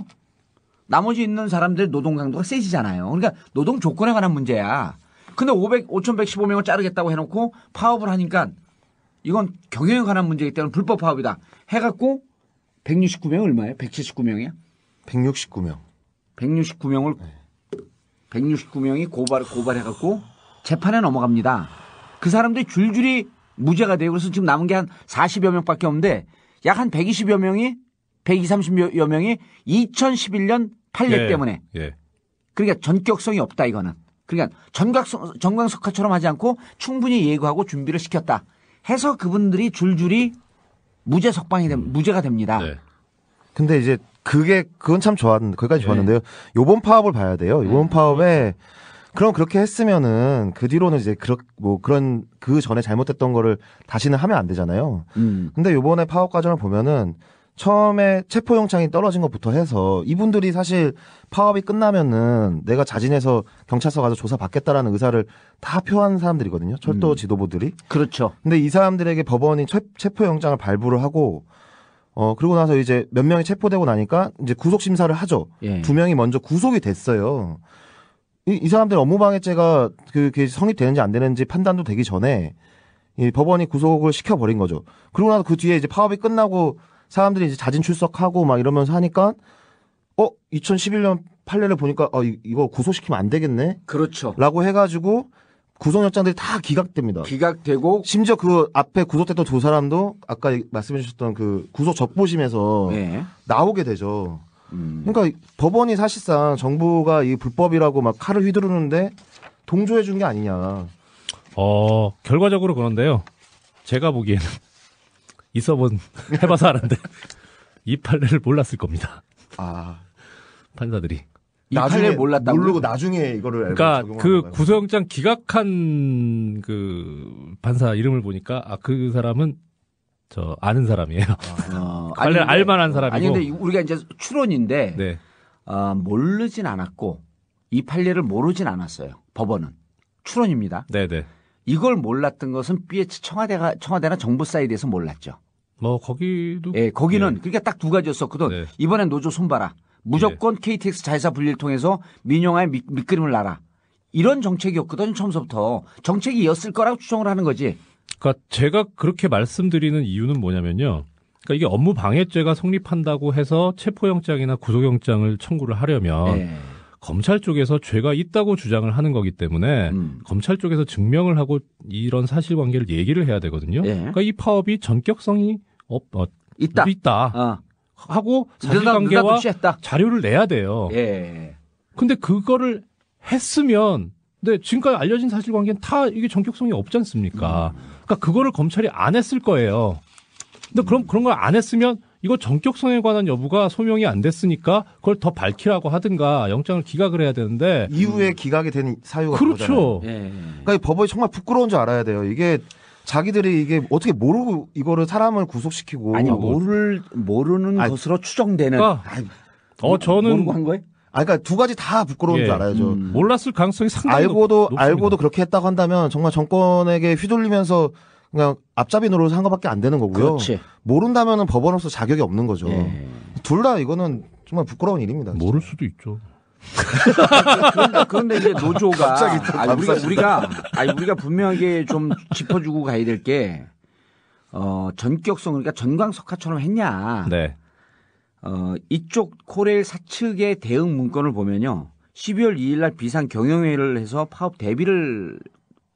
A: 나머지 있는 사람들의 노동 강도가 세지잖아요. 그러니까 노동 조건에 관한 문제야. 근데 5,115명을 자르겠다고 해놓고 파업을 하니까 이건 경영에 관한 문제이기 때문에 불법 파업이다. 해갖고 169명 얼마예요? 179명이야?
C: 169명.
A: 169명이 고발해갖고 재판에 넘어갑니다. 그 사람들이 줄줄이 무죄가 되고 그래서 지금 남은 게 한 40여 명밖에 없는데 약 한 120여 명이 130여 명이 2011년 판례 때문에.
B: 예.
A: 그러니까 전격성이 없다 이거는. 그러니까 전광석화처럼 하지 않고 충분히 예고하고 준비를 시켰다. 해서 그분들이 줄줄이 무죄가 됩니다.
B: 네.
C: 근데 이제 그건 참 거기까지 좋았는데요. 요번 파업을 봐야 돼요. 요번 파업에 그럼 그렇게 했으면은 그 뒤로는 이제 그런 그 전에 잘못했던 거를 다시는 하면 안 되잖아요. 근데 요번에 파업 과정을 보면은 처음에 체포영장이 떨어진 것부터 해서 이분들이 사실 파업이 끝나면은 내가 자진해서 경찰서 가서 조사받겠다라는 의사를 다 표한 사람들이거든요. 철도 지도부들이.
A: 그렇죠.
C: 근데 이 사람들에게 법원이 체포영장을 발부를 하고 그러고 나서 이제 몇 명이 체포되고 나니까 이제 구속심사를 하죠.
A: 예.
C: 2명이 먼저 구속이 됐어요. 이 사람들 업무방해죄가 그게 성립되는지 안 되는지 판단도 되기 전에 이 법원이 구속을 시켜버린 거죠. 그러고 나서 그 뒤에 이제 파업이 끝나고 사람들이 이제 자진 출석하고 막 이러면서 하니까 2011년 판례를 보니까 이거 구속시키면 안 되겠네.
A: 그렇죠.
C: 라고 해가지고 구속영장들이 다 기각됩니다.
A: 기각되고
C: 심지어 그 앞에 구속됐던 두 사람도 아까 말씀해 주셨던 그 구속 적보심에서 나오게 되죠. 그러니까 법원이 사실상 정부가 이 불법이라고 막 칼을 휘두르는데 동조해 준 게 아니냐.
B: 결과적으로 그런데요. 제가 보기에는 해봐서 아는데 이 판례를 몰랐을 겁니다. 판사들이.
A: 이 판례를 몰랐다고?
C: 모르고 나중에 이거를 알고
B: 그러니까
C: 적용한
B: 그
C: 건가요?
B: 구속영장 기각한 그 판사 이름을 보니까 그 사람은 아는 사람이에요. 판례를 알만한 사람이고.
A: 아니 근데 우리가 이제 추론인데
B: 네.
A: 모르진 않았고 이 판례를 모르진 않았어요. 법원은 추론입니다.
B: 네네.
A: 이걸 몰랐던 것은 BH 청와대나 정부 사이드에서 몰랐죠.
B: 뭐 거기도.
A: 예, 거기는 그러니까 딱 두 가지였었거든.
B: 네.
A: 이번엔 노조 손봐라. 무조건 KTX 자회사 분리를 통해서 민영화의 밑그림을 놔라. 이런 정책이었거든 처음부터. 정책이었을 거라고 추정을 하는 거지.
B: 그러니까 제가 그렇게 말씀드리는 이유는 뭐냐면요. 그러니까 이게 업무 방해죄가 성립한다고 해서 체포영장이나 구속영장을 청구를 하려면 검찰 쪽에서 죄가 있다고 주장을 하는 거기 때문에 검찰 쪽에서 증명을 하고 이런 사실관계를 얘기를 해야 되거든요. 그러니까 이 파업이 전격성이 있다. 하고 사실관계와 자료를 내야 돼요. 근데 그거를 했으면 근데 지금까지 알려진 사실관계는 다 이게 전격성이 없지 않습니까? 그러니까 그거를 검찰이 안 했을 거예요. 근데 그런 걸 안 했으면 이거 전격성에 관한 여부가 소명이 안 됐으니까 그걸 더 밝히라고 하든가 영장을 기각을 해야 되는데
C: 이후에 기각이 된 사유가
B: 그렇죠.
C: 그러니까 이 법원이 정말 부끄러운 줄 알아야 돼요. 이게 자기들이 이게 어떻게 모르고 이거를 사람을 구속시키고
A: 모르는 것으로 추정되는.
B: 저는
A: 모르고 한 거예요?
C: 그러니까 두 가지 다 부끄러운 줄 알아야죠.
B: 몰랐을 가능성이 상당히
C: 알고도
B: 높습니다.
C: 그렇게 했다고 한다면 정말 정권에게 휘둘리면서 그냥 앞잡이 노릇을 한 것밖에 안 되는 거고요.
A: 그렇지.
C: 모른다면은 법원으로서 자격이 없는 거죠.
A: 예.
C: 둘 다 이거는 정말 부끄러운 일입니다. 진짜.
B: 모를 수도 있죠.
A: 그런데 이제 노조가
C: 갑자기 또
A: 우리가 분명하게 좀 짚어주고 가야 될 게 전격성 그러니까 전광석화처럼 했냐.
B: 네.
A: 이쪽 코레일 사측의 대응 문건을 보면요. 12월 2일 날 비상 경영회의를 해서 파업 대비를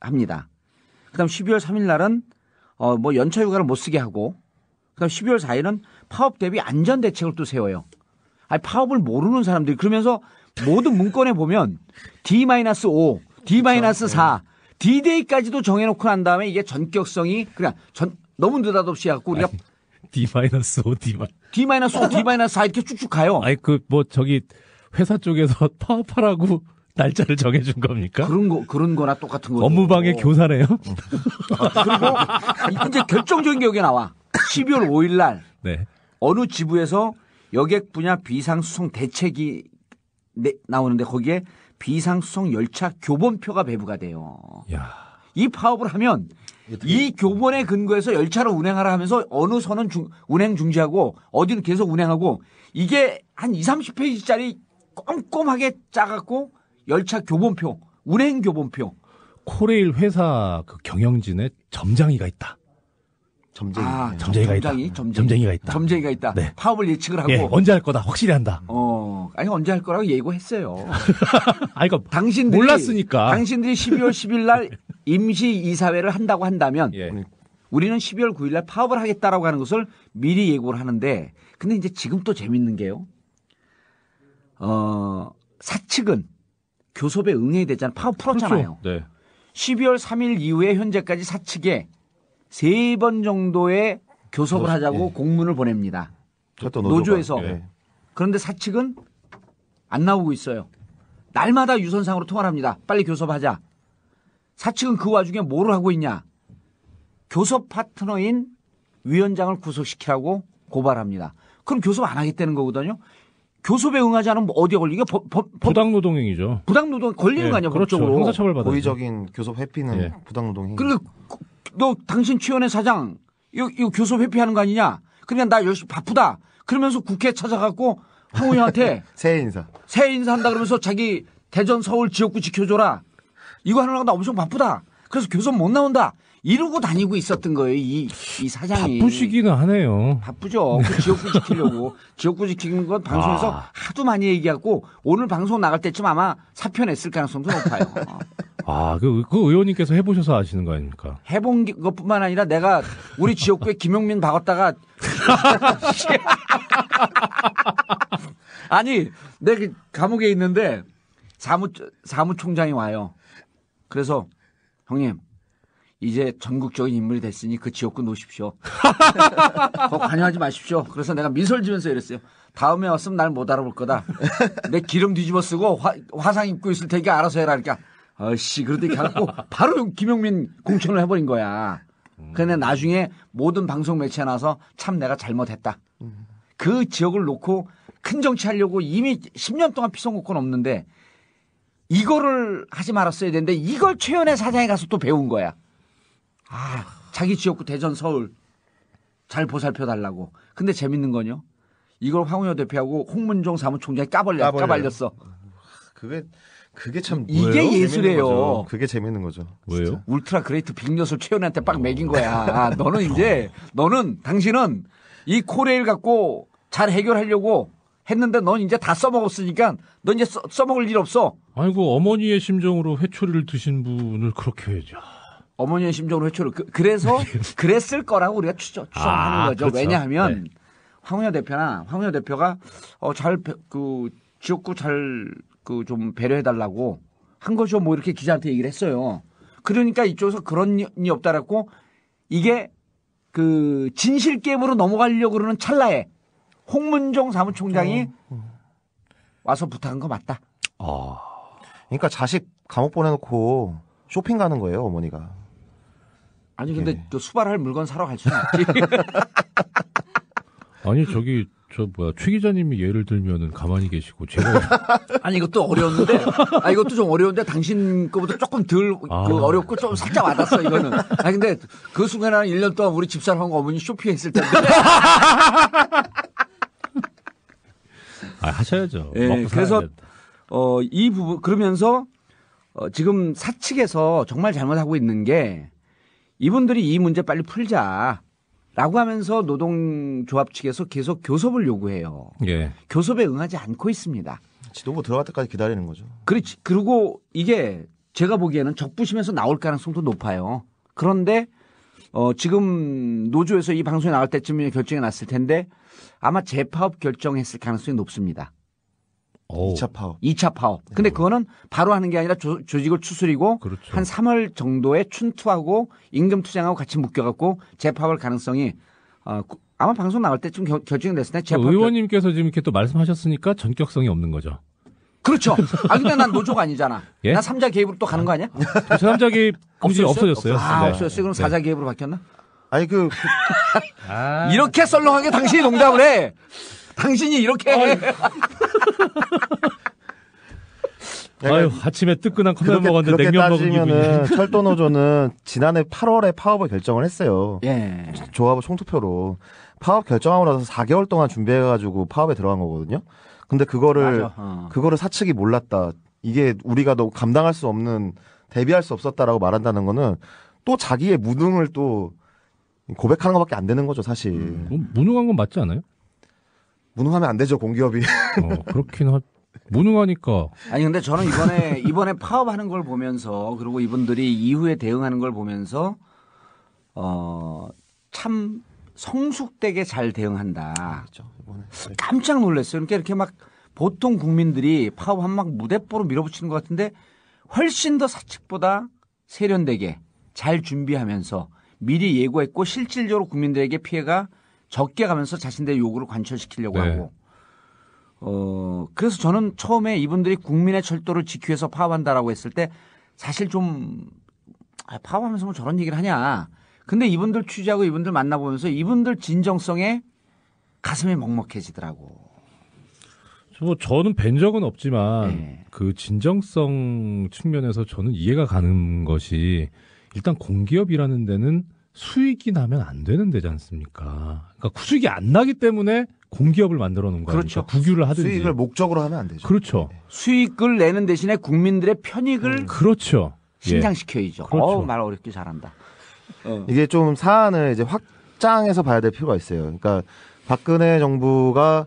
A: 합니다. 그다음 12월 3일 날은 뭐 연차 휴가를 못 쓰게 하고 그다음 12월 4일은 파업 대비 안전 대책을 또 세워요. 아니 파업을 모르는 사람들이 그러면서 모든 문건에 보면 D-5, D-4, D-Day까지도 정해놓고 난 다음에 이게 전격성이 그냥 너무 느닷없이 해갖고 우리가
B: D-5,
A: D-5, D-4 이렇게 쭉쭉 가요.
B: 아니 저기 회사 쪽에서 파업하라고 날짜를 정해준 겁니까?
A: 그런 거나 똑같은 거죠.
B: 업무방해 교사네요.
A: 그리고 이제 결정적인 게 여기 나와. 12월 5일 날
B: 네.
A: 어느 지부에서 여객 분야 비상수송 대책이 나오는데 거기에 비상수송 열차 교본표가 배부가 돼요.
B: 야.
A: 이 파업을 하면 이 교본에 근거해서 열차를 운행하라 하면서 어느 선은 운행 중지하고 어디는 계속 운행하고 이게 한 20-30페이지짜리 꼼꼼하게 짜갖고 열차 교본표, 운행 교본표.
B: 코레일 회사 그 경영진에 점장이가 있다. 점쟁이가 있다.
A: 점쟁이가 있다.
B: 네.
A: 파업을 예측을 하고.
B: 예, 언제 할 거다 확실히 한다.
A: 아니 언제 할 거라고 예고했어요.
B: 아니 그러니까
A: 당신들이
B: 몰랐으니까.
A: 당신들이 12월 10일 날 임시 이사회를 한다고 한다면
B: 예.
A: 우리는 12월 9일 날 파업을 하겠다라고 하는 것을 미리 예고를 하는데 근데 이제 지금 또 재밌는 게요. 사측은 교섭에 응해야 되잖아요. 파업 풀었잖아요.
B: 그렇죠. 네.
A: 12월 3일 이후에 현재까지 사측에 3번 정도의 교섭을 하자고 공문을 보냅니다. 노조에서.
C: 예.
A: 그런데 사측은 안 나오고 있어요. 날마다 유선상으로 통화를 합니다. 빨리 교섭하자. 사측은 그 와중에 뭐를 하고 있냐. 교섭 파트너인 위원장을 구속시키라고 고발합니다. 그럼 교섭 안 하겠다는 거거든요. 교섭에 응하지 않으면 어디에 걸리게?
B: 부당노동행위죠.
A: 부당노동 걸리는 거 아니야,
B: 그렇죠.
A: 법적으로.
B: 형사처벌 받아요.
C: 고의적인 교섭 회피는 부당노동행위.
A: 그리고 너 당신 취원회 사장 이거 교섭 회피하는 거 아니냐? 그러니까 나 열심히 바쁘다. 그러면서 국회 찾아가고 황 의원한테
C: 새해 인사
A: 한다 그러면서 자기 대전 서울 지역구 지켜줘라. 이거 하느라고 나 엄청 바쁘다. 그래서 교섭 못 나온다. 이러고 다니고 있었던 거예요. 이 사장이.
B: 바쁘시기는 하네요.
A: 바쁘죠. 그 지역구 지키려고. 지역구 지키는 건 방송에서 하도 많이 얘기하고 오늘 방송 나갈 때쯤 아마 사표 냈을 가능성도 높아요.
B: 그 의원님께서 해보셔서 아시는 거 아닙니까?
A: 해본 것뿐만 아니라 내가 우리 지역구에 김용민 박았다가 아니 내가 감옥에 있는데 사무총장이 와요. 그래서 형님 이제 전국적인 인물이 됐으니 그 지역구 놓으십시오. 더 관여하지 마십시오. 그래서 내가 미소를 지면서 이랬어요. 다음에 왔으면 날 못 알아볼 거다. 내 기름 뒤집어 쓰고 화상 입고 있을 테니까 알아서 해라. 그러니까 그러더니 가갖고 바로 김용민 공천을 해버린 거야. 그런데 나중에 모든 방송 매체에 나와서 참 내가 잘못했다. 그 지역을 놓고 큰 정치하려고 이미 10년 동안 피선거권 없는데 이거를 하지 말았어야 되는데 이걸 최연의 사장에 가서 또 배운 거야. 자기 지역구 대전 서울 잘 보살펴 달라고. 근데 재밌는 건요. 이걸 황운여 대표하고 홍문종 사무총장이 까발렸어.
C: 그게 참
A: 이게 예술이에요.
C: 그게 재밌는 거죠.
B: 왜요?
C: 진짜.
A: 울트라 그레이트 빅녀을 최연한테 빡 먹인 거야. 당신은 이 코레일 갖고 잘 해결하려고 했는데 넌 이제 다 써먹었으니까 넌 이제 써먹을 일 없어.
B: 아이고 어머니의 심정으로 회초리를 드신 분을 그렇게 해야죠.
A: 어머니의 심정으로 회초를 그래서 그랬을 거라고 우리가 추정하는 거죠.
B: 그렇죠.
A: 왜냐하면 황운여 대표가 그 지역구 좀 배려해 달라고 한 거죠. 뭐 이렇게 기자한테 얘기를 했어요. 그러니까 이쪽에서 그런 일이 없다라고 이게 그 진실 게임으로 넘어가려고 그러는 찰나에 홍문종 사무총장이 와서 부탁한 거 맞다.
C: 그러니까 자식 감옥 보내놓고 쇼핑 가는 거예요, 어머니가.
A: 아니 근데 또 수발할 물건 사러 갈 수는 없지.
B: 아니 저기 최 기자님이 예를 들면은 가만히 계시고 제가
A: 아니 이것도 어려웠는데 이것도 좀 어려운데 당신 거보다 조금 덜 그 어렵고 좀 살짝 와닿았어 이거는. 근데 그 순간에 한 1년 동안 우리 집사람하고 어머니 쇼핑했을 텐데.
B: 하셔야죠.
A: 예, 그래서 이 부분 그러면서 지금 사측에서 정말 잘못하고 있는 게 이분들이 이 문제 빨리 풀자. 라고 하면서 노동조합 측에서 계속 교섭을 요구해요.
B: 예.
A: 교섭에 응하지 않고 있습니다.
C: 지도부 들어갈 때까지 기다리는 거죠.
A: 그렇지. 그리고 이게 제가 보기에는 적부심에서 나올 가능성도 높아요. 그런데 지금 노조에서 이 방송에 나올 때쯤에 결정이 났을 텐데 아마 재파업 결정했을 가능성이 높습니다.
C: 2차 파업.
A: 2차 파업. 근데 그거는 바로 하는 게 아니라 조직을 추스리고
B: 그렇죠.
A: 한 3월 정도에 춘투하고 임금 투쟁하고 같이 묶여갖고 재파업할 가능성이 아마 방송 나올 때쯤 결정이 됐을 때 재파업.
B: 의원님께서 지금 이렇게 또 말씀하셨으니까 전격성이 없는 거죠.
A: 그렇죠. 근데 난 노조가 아니잖아.
B: 예?
A: 난 3자 개입으로 또 가는 거 아니야?
B: 3자 개입 금지 없어졌어요.
A: 없어졌어요. 그럼 4자 개입으로 바뀌었나?
C: 아니
A: 이렇게 썰렁하게 당신이 농담을 해. 당신이 이렇게 해.
B: 아유, 아침에 뜨끈한 컵라면 먹었는데
C: 그렇게
B: 냉면 먹은
C: 따지면은
B: 기분이.
C: 철도노조는 지난해 8월에 파업을 결정을 했어요.
A: 예.
C: 조합을 총투표로. 파업 결정하고 나서 4개월 동안 준비해가지고 파업에 들어간 거거든요. 근데 그거를 사측이 몰랐다. 이게 우리가 너무 감당할 수 없는, 대비할 수 없었다라고 말한다는 거는 또 자기의 무능을 또 고백하는 것밖에 안 되는 거죠, 사실.
B: 무능한 건 맞지 않아요?
C: 무능하면 안 되죠, 공기업이.
B: 그렇긴 무능하니까.
A: 아니 근데 저는 이번에 파업하는 걸 보면서 그리고 이분들이 이후에 대응하는 걸 보면서 참 성숙되게 잘 대응한다.
C: 그렇죠, 이번에.
A: 깜짝 놀랐어요. 그러니까 이렇게 막 보통 국민들이 파업하면 막 무대뽀로 밀어붙이는 것 같은데 훨씬 더 사측보다 세련되게 잘 준비하면서 미리 예고했고 실질적으로 국민들에게 피해가 적게 가면서 자신들의 요구를 관철시키려고 하고. 그래서 저는 처음에 이분들이 국민의 철도를 지키기 위해서 파업한다라고 했을 때 사실 좀 파업하면서 뭐 저런 얘기를 하냐. 근데 이분들 취재하고 이분들 만나보면서 이분들 진정성에 가슴이 먹먹해지더라고.
B: 저는 뵌 적은 없지만 그 진정성 측면에서 저는 이해가 가는 것이 일단 공기업이라는 데는 수익이 나면 안 되는 데지 않습니까? 그러니까 수익이 안 나기 때문에 공기업을 만들어 놓은 거예요.
A: 그렇죠.
B: 국유를 하든지.
C: 수익을 목적으로 하면 안 되죠.
B: 그렇죠.
A: 수익을 내는 대신에 국민들의 편익을
B: 그렇죠.
A: 신장시켜야죠.
B: 그렇죠.
A: 말 어렵게 잘한다.
C: 이게 좀 사안을 이제 확장해서 봐야 될 필요가 있어요. 그러니까 박근혜 정부가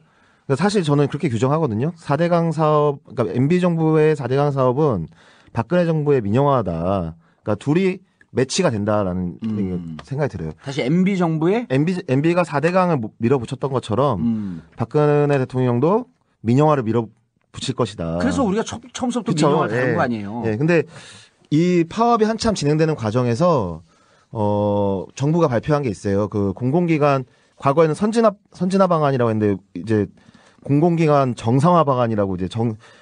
C: 사실 저는 그렇게 규정하거든요. 4대강 사업, 그러니까 MB 정부의 4대강 사업은 박근혜 정부의 민영화다. 그러니까 둘이 매치가 된다라는 생각이 들어요.
A: 다시 MB 정부의
C: MB가 4대강을 밀어붙였던 것처럼 박근혜 대통령도 민영화를 밀어붙일 것이다.
A: 그래서 우리가 처음부터 민영화를 다룬 거 아니에요.
C: 예. 근데 이 파업이 한참 진행되는 과정에서 정부가 발표한 게 있어요. 그 공공기관 과거에는 선진화 방안이라고 했는데 이제 공공기관 정상화 방안이라고 이제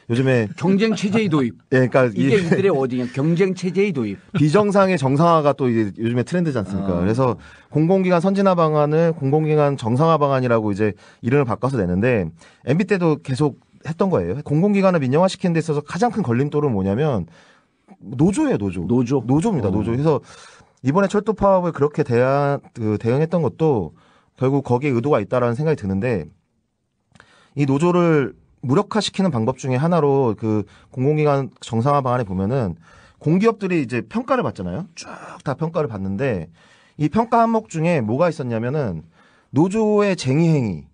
C: 요즘에
A: 경쟁 체제의 도입.
C: 예, 그러니까
A: 이게 이들의 어디냐? 경쟁 체제의 도입.
C: 비정상의 정상화가 또 이제 요즘에 트렌드지 않습니까? 그래서 공공기관 선진화 방안을 공공기관 정상화 방안이라고 이제 이름을 바꿔서 내는데 MB 때도 계속 했던 거예요. 공공기관을 민영화시키는 데 있어서 가장 큰 걸림돌은 뭐냐면 노조예요, 노조입니다, 노조. 그래서 이번에 철도 파업을 그렇게 대응했던 것도 결국 거기에 의도가 있다라는 생각이 드는데 이 노조를 무력화시키는 방법 중에 하나로 그 공공기관 정상화 방안에 보면은 공기업들이 이제 평가를 받잖아요. 쭉 다 평가를 받는데 이 평가 항목 중에 뭐가 있었냐면은 노조의 쟁의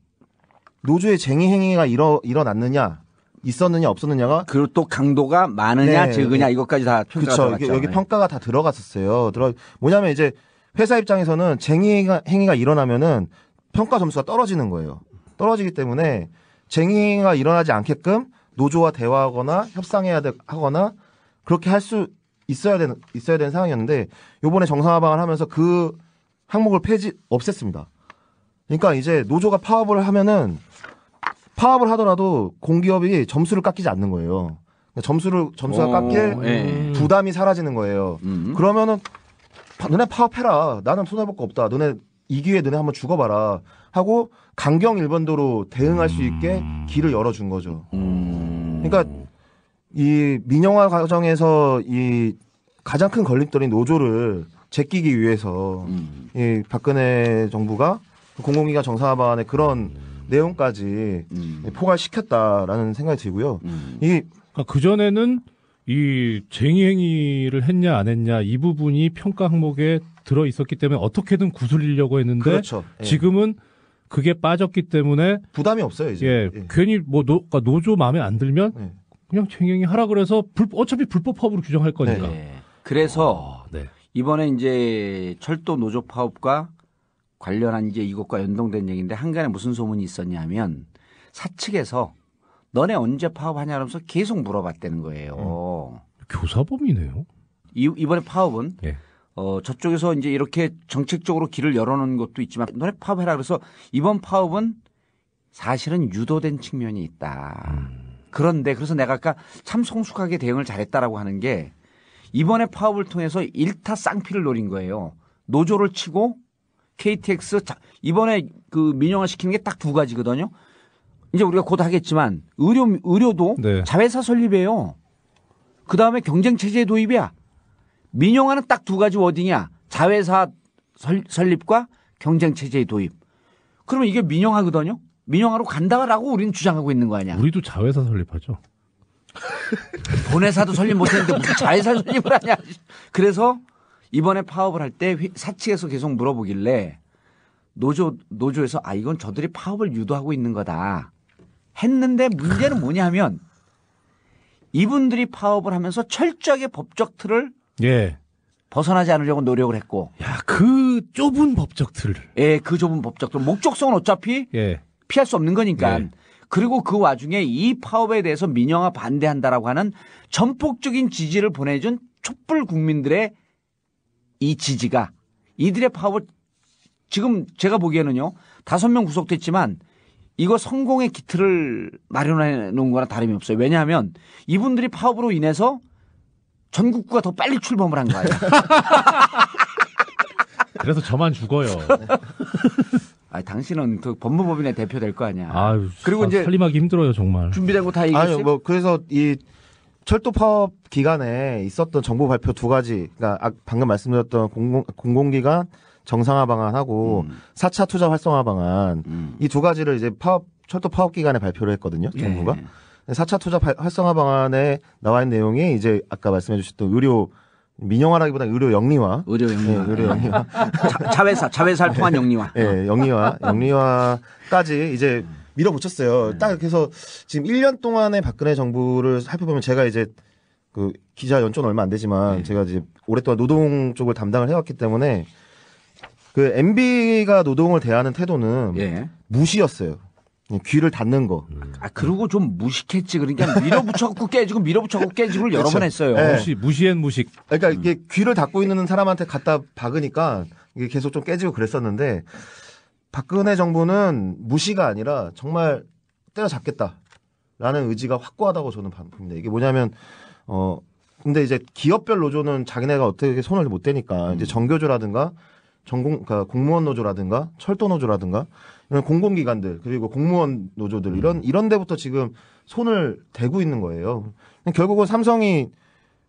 C: 행위가 일어났느냐, 있었느냐, 없었느냐가
A: 그리고 또 강도가 많으냐, 적으냐 이것까지 다 평가가 들어갔죠.
C: 그렇죠. 여기 평가가 다 들어갔었어요. 뭐냐면 이제 회사 입장에서는 쟁의 행위가 일어나면은 평가 점수가 떨어지는 거예요. 떨어지기 때문에 쟁의가 일어나지 않게끔 노조와 대화하거나 협상하거나 그렇게 할 수 있어야 되는 상황이었는데 요번에 정상화 방안 하면서 그 항목을 없앴습니다. 그러니까 이제 노조가 파업을 하더라도 공기업이 점수를 깎이지 않는 거예요. 점수가 깎일 부담이 사라지는 거예요. 그러면은 너네 파업해라. 나는 손해볼 거 없다. 너네 이 기회에 너네 한번 죽어봐라 하고 강경 일본도로 대응할 수 있게 길을 열어준 거죠. 그러니까 이 민영화 과정에서 이 가장 큰 걸림돌인 노조를 제끼기 위해서 이 박근혜 정부가 공공기관 정상화 방안에 그런 내용까지 포괄시켰다라는 생각이 들고요.
B: 그 전에는 이 쟁의행위를 했냐 안 했냐 이 부분이 평가 항목에 들어 있었기 때문에 어떻게든 구슬리려고 했는데
C: 그렇죠. 예.
B: 지금은 그게 빠졌기 때문에
C: 부담이 없어요 이제.
B: 예, 괜히 뭐 노조 마음에 안 들면 그냥 쟁의행위 하라 그래서 어차피 불법 파업으로 규정할 거니까.
A: 네. 그래서 이번에 이제 철도 노조 파업과 관련한 이제 이것과 연동된 얘기인데 한간에 무슨 소문이 있었냐면 사측에서 너네 언제 파업하냐면서 계속 물어봤다는 거예요.
B: 교사범이네요.
A: 이번에 파업은
B: 예.
A: 저쪽에서 이제 이렇게 정책적으로 길을 열어놓은 것도 있지만 너네 파업해라 그래서 이번 파업은 사실은 유도된 측면이 있다. 그런데 그래서 내가 아까 참 성숙하게 대응을 잘했다라고 하는 게 이번에 파업을 통해서 일타 쌍피를 노린 거예요. 노조를 치고 KTX 이번에 그 민영화 시키는 게 딱 두 가지거든요. 이제 우리가 곧 하겠지만 의료도
B: 네.
A: 자회사 설립이에요. 그다음에 경쟁 체제 도입이야. 민영화는 딱 두 가지 워딩이야. 자회사 설립과 경쟁 체제 도입. 그러면 이게 민영화거든요. 민영화로 간다라고 우리는 주장하고 있는 거 아니야.
B: 우리도 자회사 설립하죠.
A: 본회사도 설립 못했는데 무슨 자회사 설립을 하냐. 그래서 이번에 파업을 할 때 사측에서 계속 물어보길래 노조에서 이건 저들이 파업을 유도하고 있는 거다 했는데 문제는 뭐냐면 이분들이 파업을 하면서 철저하게 법적 틀을 벗어나지 않으려고 노력을 했고.
B: 야, 그 좁은 법적 틀.
A: 예, 그 좁은 법적 틀. 목적성은 어차피 피할 수 없는 거니까. 그리고 그 와중에 이 파업에 대해서 민영화 반대한다라고 하는 전폭적인 지지를 보내준 촛불 국민들의 이 지지가 이들의 파업을 지금 제가 보기에는요 5명 구속됐지만 이거 성공의 기틀을 마련해 놓은 거나 다름이 없어요. 왜냐하면 이분들이 파업으로 인해서 전국구가 더 빨리 출범을 한 거예요.
B: 그래서 저만 죽어요.
A: 당신은 그 법무법인의 대표 될 거 아니야.
B: 아유,
A: 그리고 이제
B: 살림하기 힘들어요 정말.
A: 준비된 거 다 얘기했어요.
C: 아니요, 뭐 그래서 이 철도 파업 기간에 있었던 정부 발표 두 가지, 그러니까 방금 말씀드렸던 공공기관 정상화 방안하고 4차 투자 활성화 방안 이 두 가지를 이제 철도 파업 기간에 발표를 했거든요, 정부가. 4차 투자 활성화 방안에 나와 있는 내용이 이제 아까 말씀해 주셨던 의료 민영화라기보다 의료 영리화.
A: 의료 영리화.
C: 네, 의료 영리화.
A: 자회사를 통한 영리화.
C: 네, 영리화까지 이제 밀어붙였어요. 딱 그래서 지금 1년 동안의 박근혜 정부를 살펴보면 제가 이제 그 기자 연초는 얼마 안 되지만 제가 이제 오랫동안 노동 쪽을 담당을 해왔기 때문에 그 MB가 노동을 대하는 태도는 무시였어요. 귀를 닫는 거.
A: 그리고 좀 무식했지. 그러니까 밀어붙여갖고 깨지고 밀어붙여갖고 깨지고를 여러 번 했어요.
B: 무시엔 무식.
C: 그러니까 이게 귀를 닫고 있는 사람한테 갖다 박으니까 이게 계속 좀 깨지고 그랬었는데 박근혜 정부는 무시가 아니라 정말 때려잡겠다라는 의지가 확고하다고 저는 봅니다. 이게 뭐냐면 근데 이제 기업별 노조는 자기네가 어떻게 손을 못 대니까 이제 정교조라든가 그러니까 공무원 노조라든가 철도 노조라든가 이런 공공기관들 그리고 공무원 노조들 이런 데부터 지금 손을 대고 있는 거예요. 결국은 삼성이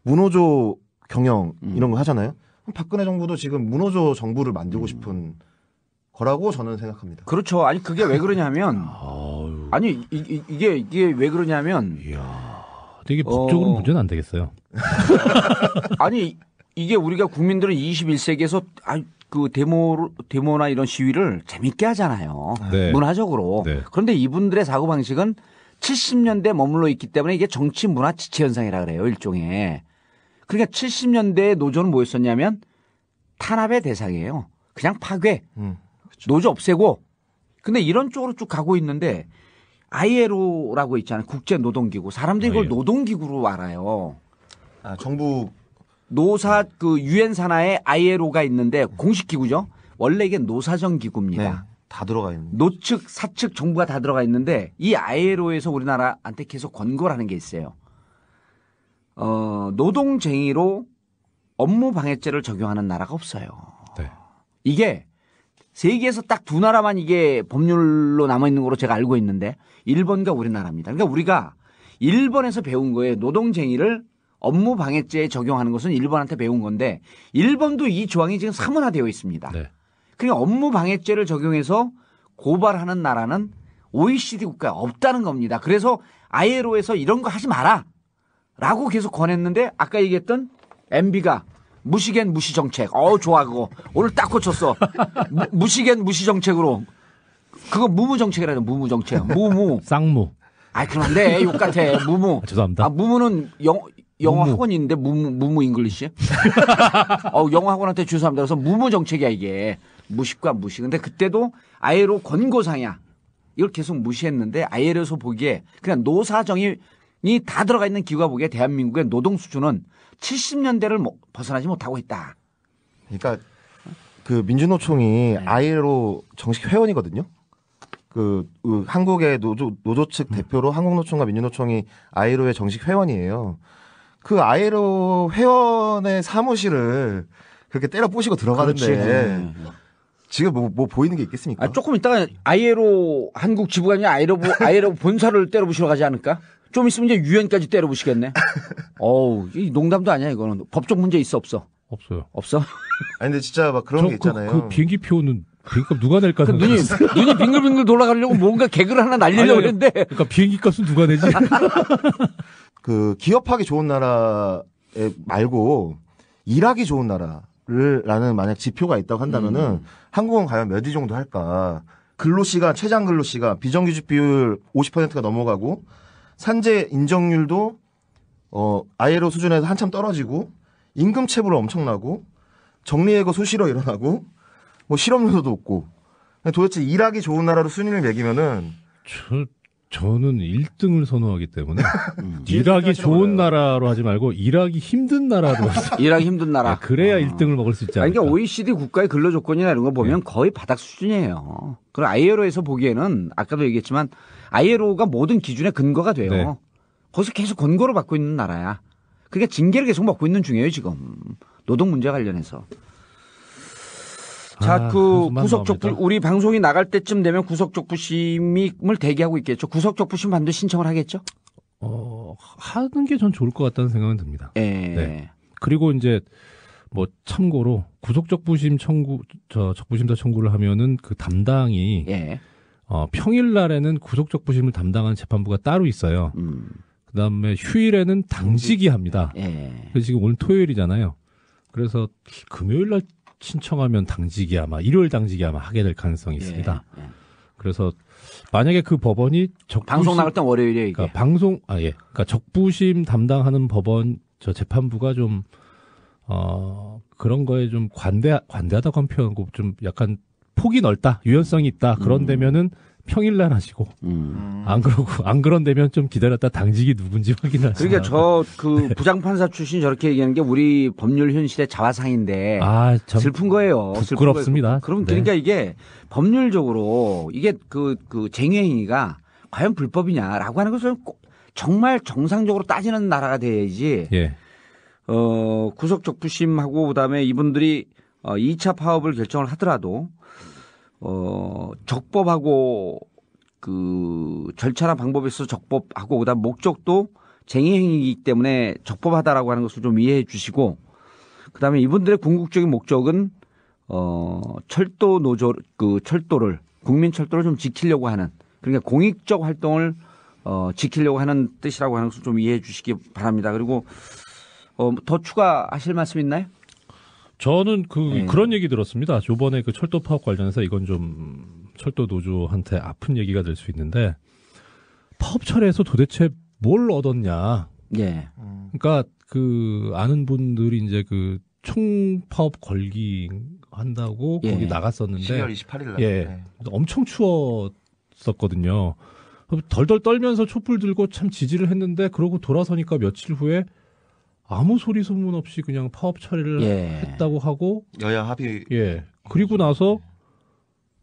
C: 무노조 경영 이런 거 하잖아요. 박근혜 정부도 지금 무노조 정부를 만들고 싶은 거라고 저는 생각합니다.
A: 그렇죠. 아니 그게 왜 그러냐면 아니 이게 왜 그러냐면
B: 이게 법적으로 문제는 안 되겠어요.
A: 아니 이게 우리가 국민들은 21세기에서 그 데모나 이런 시위를 재밌게 하잖아요. 문화적으로. 그런데 이분들의 사고방식은 70년대 머물러 있기 때문에 이게 정치 문화 지체 현상이라 그래요. 일종의. 그러니까 70년대의 노조는 뭐였었냐면 탄압의 대상이에요. 그냥 파괴. 노조 없애고. 근데 이런 쪽으로 쭉 가고 있는데 ILO라고 있잖아요. 국제노동기구. 사람들이 이걸 노동기구로 알아요.
C: 정부
A: 노사 그 유엔 산하에 ILO가 있는데 공식 기구죠. 원래 이게 노사정 기구입니다.
C: 네, 다 들어가 있는.
A: 노측, 사측, 정부가 다 들어가 있는데 이 ILO에서 우리나라한테 계속 권고를 하는 게 있어요. 노동쟁의로 업무 방해죄를 적용하는 나라가 없어요. 이게 세계에서 딱 두 나라만 이게 법률로 남아있는 거로 제가 알고 있는데 일본과 우리나라입니다. 그러니까 우리가 일본에서 배운 거에 노동쟁의를 업무 방해죄에 적용하는 것은 일본한테 배운 건데 일본도 이 조항이 지금 사문화되어 있습니다.
B: 네.
A: 그러니까 업무 방해죄를 적용해서 고발하는 나라는 OECD 국가에 없다는 겁니다. 그래서 ILO에서 이런 거 하지 마라 라고 계속 권했는데 아까 얘기했던 MB가 무시겐 무시 정책. 좋아 그거. 오늘 딱 고쳤어. 무시겐 무시 정책으로. 그거 무무 정책이라죠. 무무 정책. 무무.
B: 쌍무.
A: 그럼 안 돼. 욕 같아. 무무.
B: 죄송합니다.
A: 무무는 영어 학원이 있는데 무무 잉글리시? 영어 학원한테 죄송합니다. 그래서 무무 정책이야 이게. 무식과 무시. 근데 그때도 ILO 권고사항이야. 이걸 계속 무시했는데 ILO에서 보기에 그냥 노사정이 다 들어가 있는 기구가 보기에 대한민국의 노동 수준은 70년대를 벗어나지 못하고 있다.
C: 그러니까 그 민주노총이 ILO 정식 회원이거든요. 그 한국의 노조 측 대표로 한국노총과 민주노총이 ILO의 정식 회원이에요. 그 ILO 회원의 사무실을 그렇게 때려 부시고 들어가는데 지금 뭐 보이는 게 있겠습니까?
A: 조금 이따가 ILO 한국 지부가 아니라 ILO 본사를 때려 부시러 가지 않을까? 좀 있으면 이제 유엔까지 때려 부시겠네. 이 농담도 아니야 이거는. 법적 문제 있어 없어?
B: 없어요.
A: 없어?
C: 아니 근데 진짜 막 그런 게 있잖아요.
B: 그 비행기 표는 비행기값 누가 낼까?
A: 눈이 빙글빙글 돌아가려고 뭔가 개그를 하나 날리려고 했는데.
B: 그러니까 비행기 값은 누가 내지?
C: 그 기업하기 좋은 나라 말고 일하기 좋은 나라라는 만약 지표가 있다고 한다면은 한국은 과연 몇 위 정도 할까? 근로시간 최장 근로시간 비정규직 비율 50%가 넘어가고 산재 인정률도 ILO 수준에서 한참 떨어지고 임금 체불 엄청나고 정리해고 수시로 일어나고 뭐 실업률도 높고 도대체 일하기 좋은 나라로 순위를 매기면은
B: 저는 1등을 선호하기 때문에 일하기 좋은 나라로 하지 말고 일하기 힘든 나라로
A: 일하기 힘든 나라.
B: 그래야 1등을 먹을 수 있지 않을까.
A: 그러니까 OECD 국가의 근로 조건이나 이런 거 보면 거의 바닥 수준이에요. 그리고 ILO에서 보기에는 아까도 얘기했지만 ILO가 모든 기준의 근거가 돼요.
B: 네.
A: 거기서 계속 권고를 받고 있는 나라야. 그러니까 징계를 계속 먹고 있는 중이에요 지금. 노동 문제 관련해서. 자, 구속적부 우리 방송이 나갈 때쯤 되면 구속적부심을 대기하고 있겠죠. 구속적부심 반드시 신청을 하겠죠?
B: 하는 게 전 좋을 것 같다는 생각은 듭니다.
A: 네.
B: 그리고 이제 뭐 참고로 구속적부심 적부심사 청구를 하면은 그 담당이 평일 날에는 구속적부심을 담당하는 재판부가 따로 있어요. 그다음에 휴일에는 당직이 합니다. 그래서 지금 오늘 토요일이잖아요. 그래서 금요일 날 신청하면 당직이 아마 일요일 당직이 아마 하게 될 가능성이 있습니다. 그래서 만약에 그 법원이
A: 방송 나갈 땐 월요일이에요, 이게.
B: 그러니까 적부심 담당하는 법원 재판부가 좀 그런 거에 좀 관대하다고 한 표현하고 좀 약간 폭이 넓다, 유연성이 있다. 그런 데면은 평일날 하시고 안 그런다면 좀 기다렸다 당직이 누군지 확인하시고.
A: 그러니까 그 부장판사 출신 저렇게 얘기하는 게 우리 법률 현실의 자화상인데 슬픈 거예요.
B: 부끄럽습니다.
A: 그러니까 이게 법률적으로 이게 그 쟁의행위가 과연 불법이냐라고 하는 것을 꼭 정말 정상적으로 따지는 나라가 돼야지. 구속적부심하고 그다음에 이분들이 2차 파업을 결정을 하더라도 적법하고 그 절차나 방법에 있어서 적법하고 그다음 목적도 쟁의행위이기 때문에 적법하다라고 하는 것을 좀 이해해 주시고 그다음에 이분들의 궁극적인 목적은 철도 노조 철도를 국민 철도를 좀 지키려고 하는 그러니까 공익적 활동을 지키려고 하는 뜻이라고 하는 것을 좀 이해해 주시기 바랍니다. 그리고 더 추가하실 말씀 있나요?
B: 저는 그런 얘기 들었습니다. 요번에 그 철도 파업 관련해서 이건 좀 철도 노조한테 아픈 얘기가 될 수 있는데 파업 철회에서 도대체 뭘 얻었냐. 그러니까 그 아는 분들이 이제 그 총파업 걸기 한다고 거기 나갔었는데
C: 12월 28일 날.
B: 엄청 추웠었거든요. 덜덜 떨면서 촛불 들고 참 지지를 했는데 그러고 돌아서니까 며칠 후에 아무 소리 소문 없이 그냥 파업 처리를 했다고 하고
C: 여야 합의
B: 그리고 나서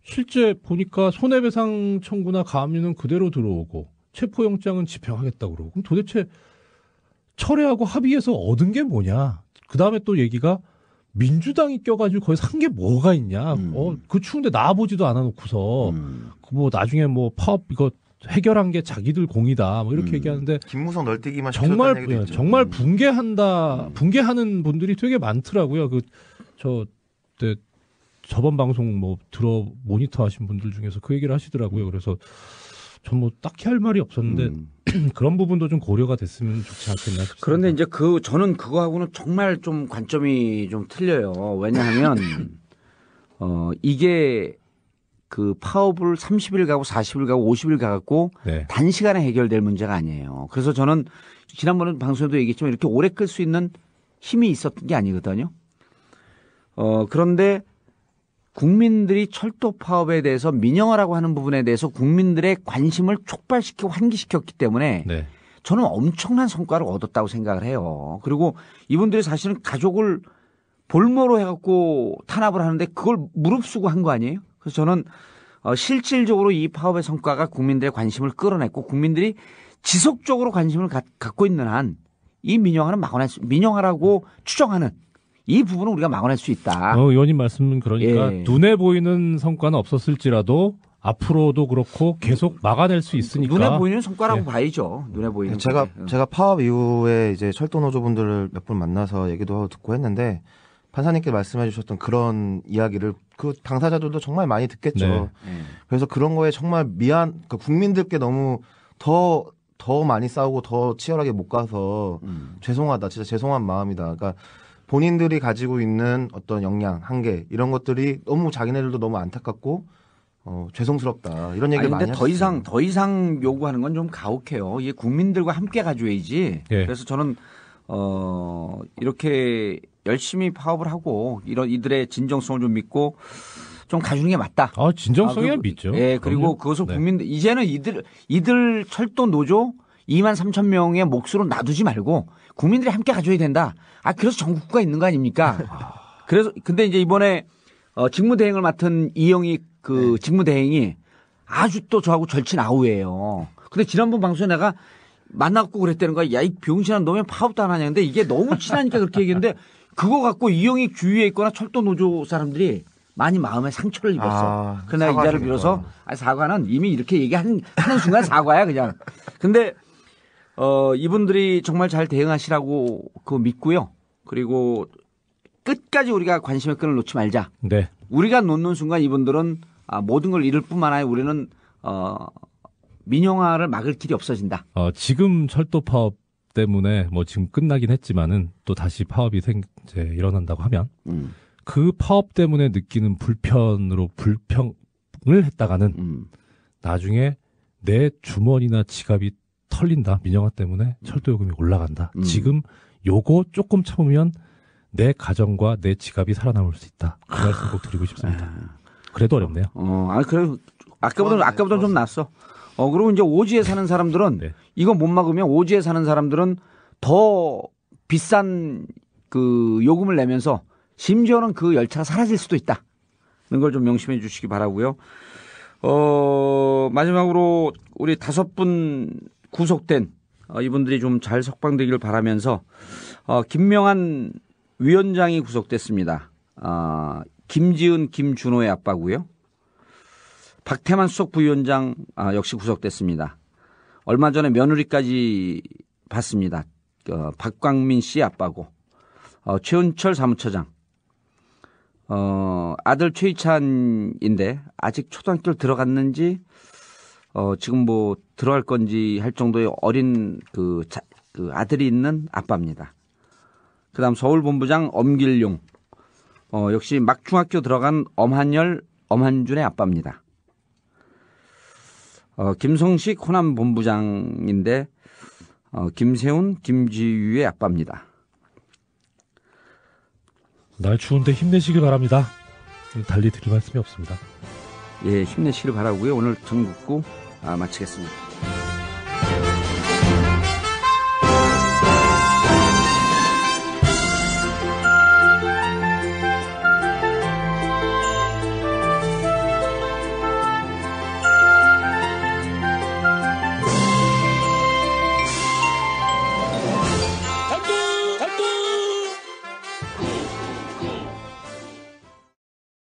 B: 실제 보니까 손해배상 청구나 가압류는 그대로 들어오고 체포영장은 집행하겠다고 그러고 그럼 도대체 철회하고 합의해서 얻은 게 뭐냐? 그 다음에 또 얘기가 민주당이 껴가지고 거기 산 게 뭐가 있냐. 그 추운데 나와보지도 않아놓고서 뭐 나중에 뭐 파업 이거 해결한 게 자기들 공이다. 뭐 이렇게 얘기하는데
C: 김무성 널뛰기만
B: 정말 붕괴하는 분들이 되게 많더라고요. 저번 방송 뭐 모니터 하신 분들 중에서 그 얘기를 하시더라고요. 그래서 전 뭐 딱히 할 말이 없었는데 그런 부분도 좀 고려가 됐으면 좋지 않겠나 싶습니다.
A: 그런데 이제 저는 그거하고는 정말 좀 관점이 좀 틀려요. 왜냐하면 이게 그 파업을 30일 가고 40일 가고 50일 가고 네. 단시간에 해결될 문제가 아니에요. 그래서 저는 지난번에 방송에도 얘기했지만 이렇게 오래 끌 수 있는 힘이 있었던 게 아니거든요. 그런데 국민들이 철도 파업에 대해서 민영화라고 하는 부분에 대해서 국민들의 관심을 촉발시키고 환기시켰기 때문에 네. 저는 엄청난 성과를 얻었다고 생각을 해요. 그리고 이분들이 사실은 가족을 볼모로 해갖고 탄압을 하는데 그걸 무릅쓰고 한 거 아니에요? 그래서 저는 실질적으로 이 파업의 성과가 국민들의 관심을 끌어냈고 국민들이 지속적으로 관심을 갖고 있는 한 이 민영화는 민영화라고 추정하는 이 부분은 우리가 막아낼 수 있다.
B: 의원님 말씀은 그러니까
A: 예.
B: 눈에 보이는 성과는 없었을지라도 앞으로도 그렇고 계속 막아낼 수 있으니까.
A: 눈에 보이는 성과라고 봐야죠. 눈에 보이는.
C: 제가 파업 이후에 이제 철도 노조분들을 몇 분 만나서 얘기도 하고 듣고 했는데 판사님께 말씀해 주셨던 그런 이야기를 그 당사자들도 정말 많이 듣겠죠.
B: 네.
C: 그래서 그런 거에 정말 국민들께 너무 더 많이 싸우고 더 치열하게 못 가서 죄송하다. 진짜 죄송한 마음이다. 그러니까 본인들이 가지고 있는 어떤 역량, 한계 이런 것들이 너무 자기네들도 너무 안타깝고 죄송스럽다. 이런 얘기를 많이 하셨어요.
A: 더 이상 요구하는 건 좀 가혹해요. 이게 국민들과 함께 가줘야지.
B: 예.
A: 그래서 저는 이렇게 열심히 파업을 하고 이들의 진정성을 좀 믿고 좀 가주는 게 맞다.
B: 진정성이야 믿죠.
A: 예, 그리고 그것을 국민들 이제는 이들 철도 노조 2만 3천 명의 몫으로 놔두지 말고 국민들이 함께 가져야 된다. 그래서 전국구가 있는 거 아닙니까? 그래서 근데 이제 이번에 직무대행을 맡은 이영익 직무대행이 아주 또 저하고 절친 아우예요. 근데 지난번 방송에 내가 만나고 그랬다는 거야. 야, 이 병신한 놈의 파업도 안 하냐. 근데 이게 너무 친하니까 그렇게 얘기했는데 그거 갖고 이영익 주위에 있거나 철도 노조 사람들이 많이 마음에 상처를 입었어. 그러나 이 자를 빌어서 사과는 이미 이렇게 얘기하는 순간 사과야 그냥. 근데 이분들이 정말 잘 대응하시라고 믿고요. 그리고 끝까지 우리가 관심의 끈을 놓지 말자.
B: 네.
A: 우리가 놓는 순간 이분들은 모든 걸 잃을 뿐만 아니라 우리는 민영화를 막을 길이 없어진다.
B: 지금 철도 파업 때문에 뭐 지금 끝나긴 했지만은 또 다시 파업이 이제 일어난다고 하면 그 파업 때문에 느끼는 불평을 했다가는 나중에 내 주머니나 지갑이 털린다. 민영화 때문에 철도 요금이 올라간다. 지금 요거 조금 참으면 내 가정과 내 지갑이 살아남을 수 있다. 그 말씀 꼭 드리고 싶습니다. 그래도 어렵네요.
A: 그래 아까보다 좀 낫어. 그리고 이제 오지에 사는 사람들은
B: 네.
A: 이거 못 막으면 오지에 사는 사람들은 더 비싼 그 요금을 내면서 심지어는 그 열차가 사라질 수도 있다. 이런 걸 좀 명심해 주시기 바라고요. 마지막으로 우리 5분 구속된 이분들이 좀 잘 석방되기를 바라면서 김명한 위원장이 구속됐습니다. 김지은, 김준호의 아빠고요. 박태만 수석 부위원장 역시 구속됐습니다. 얼마 전에 며느리까지 봤습니다. 박광민 씨 아빠고 최은철 사무처장. 아들 최희찬인데 아직 초등학교를 들어갔는지 지금 뭐 들어갈 건지 할 정도의 어린 그 아들이 있는 아빠입니다. 그다음 서울본부장 엄길용 역시 막 중학교 들어간 엄한열, 엄한준의 아빠입니다. 김성식 호남 본부장인데 김세훈, 김지유의 아빠입니다.
B: 날 추운데 힘내시길 바랍니다. 달리 드릴 말씀이 없습니다.
A: 예, 힘내시길 바라고요. 오늘 전국구 마치겠습니다.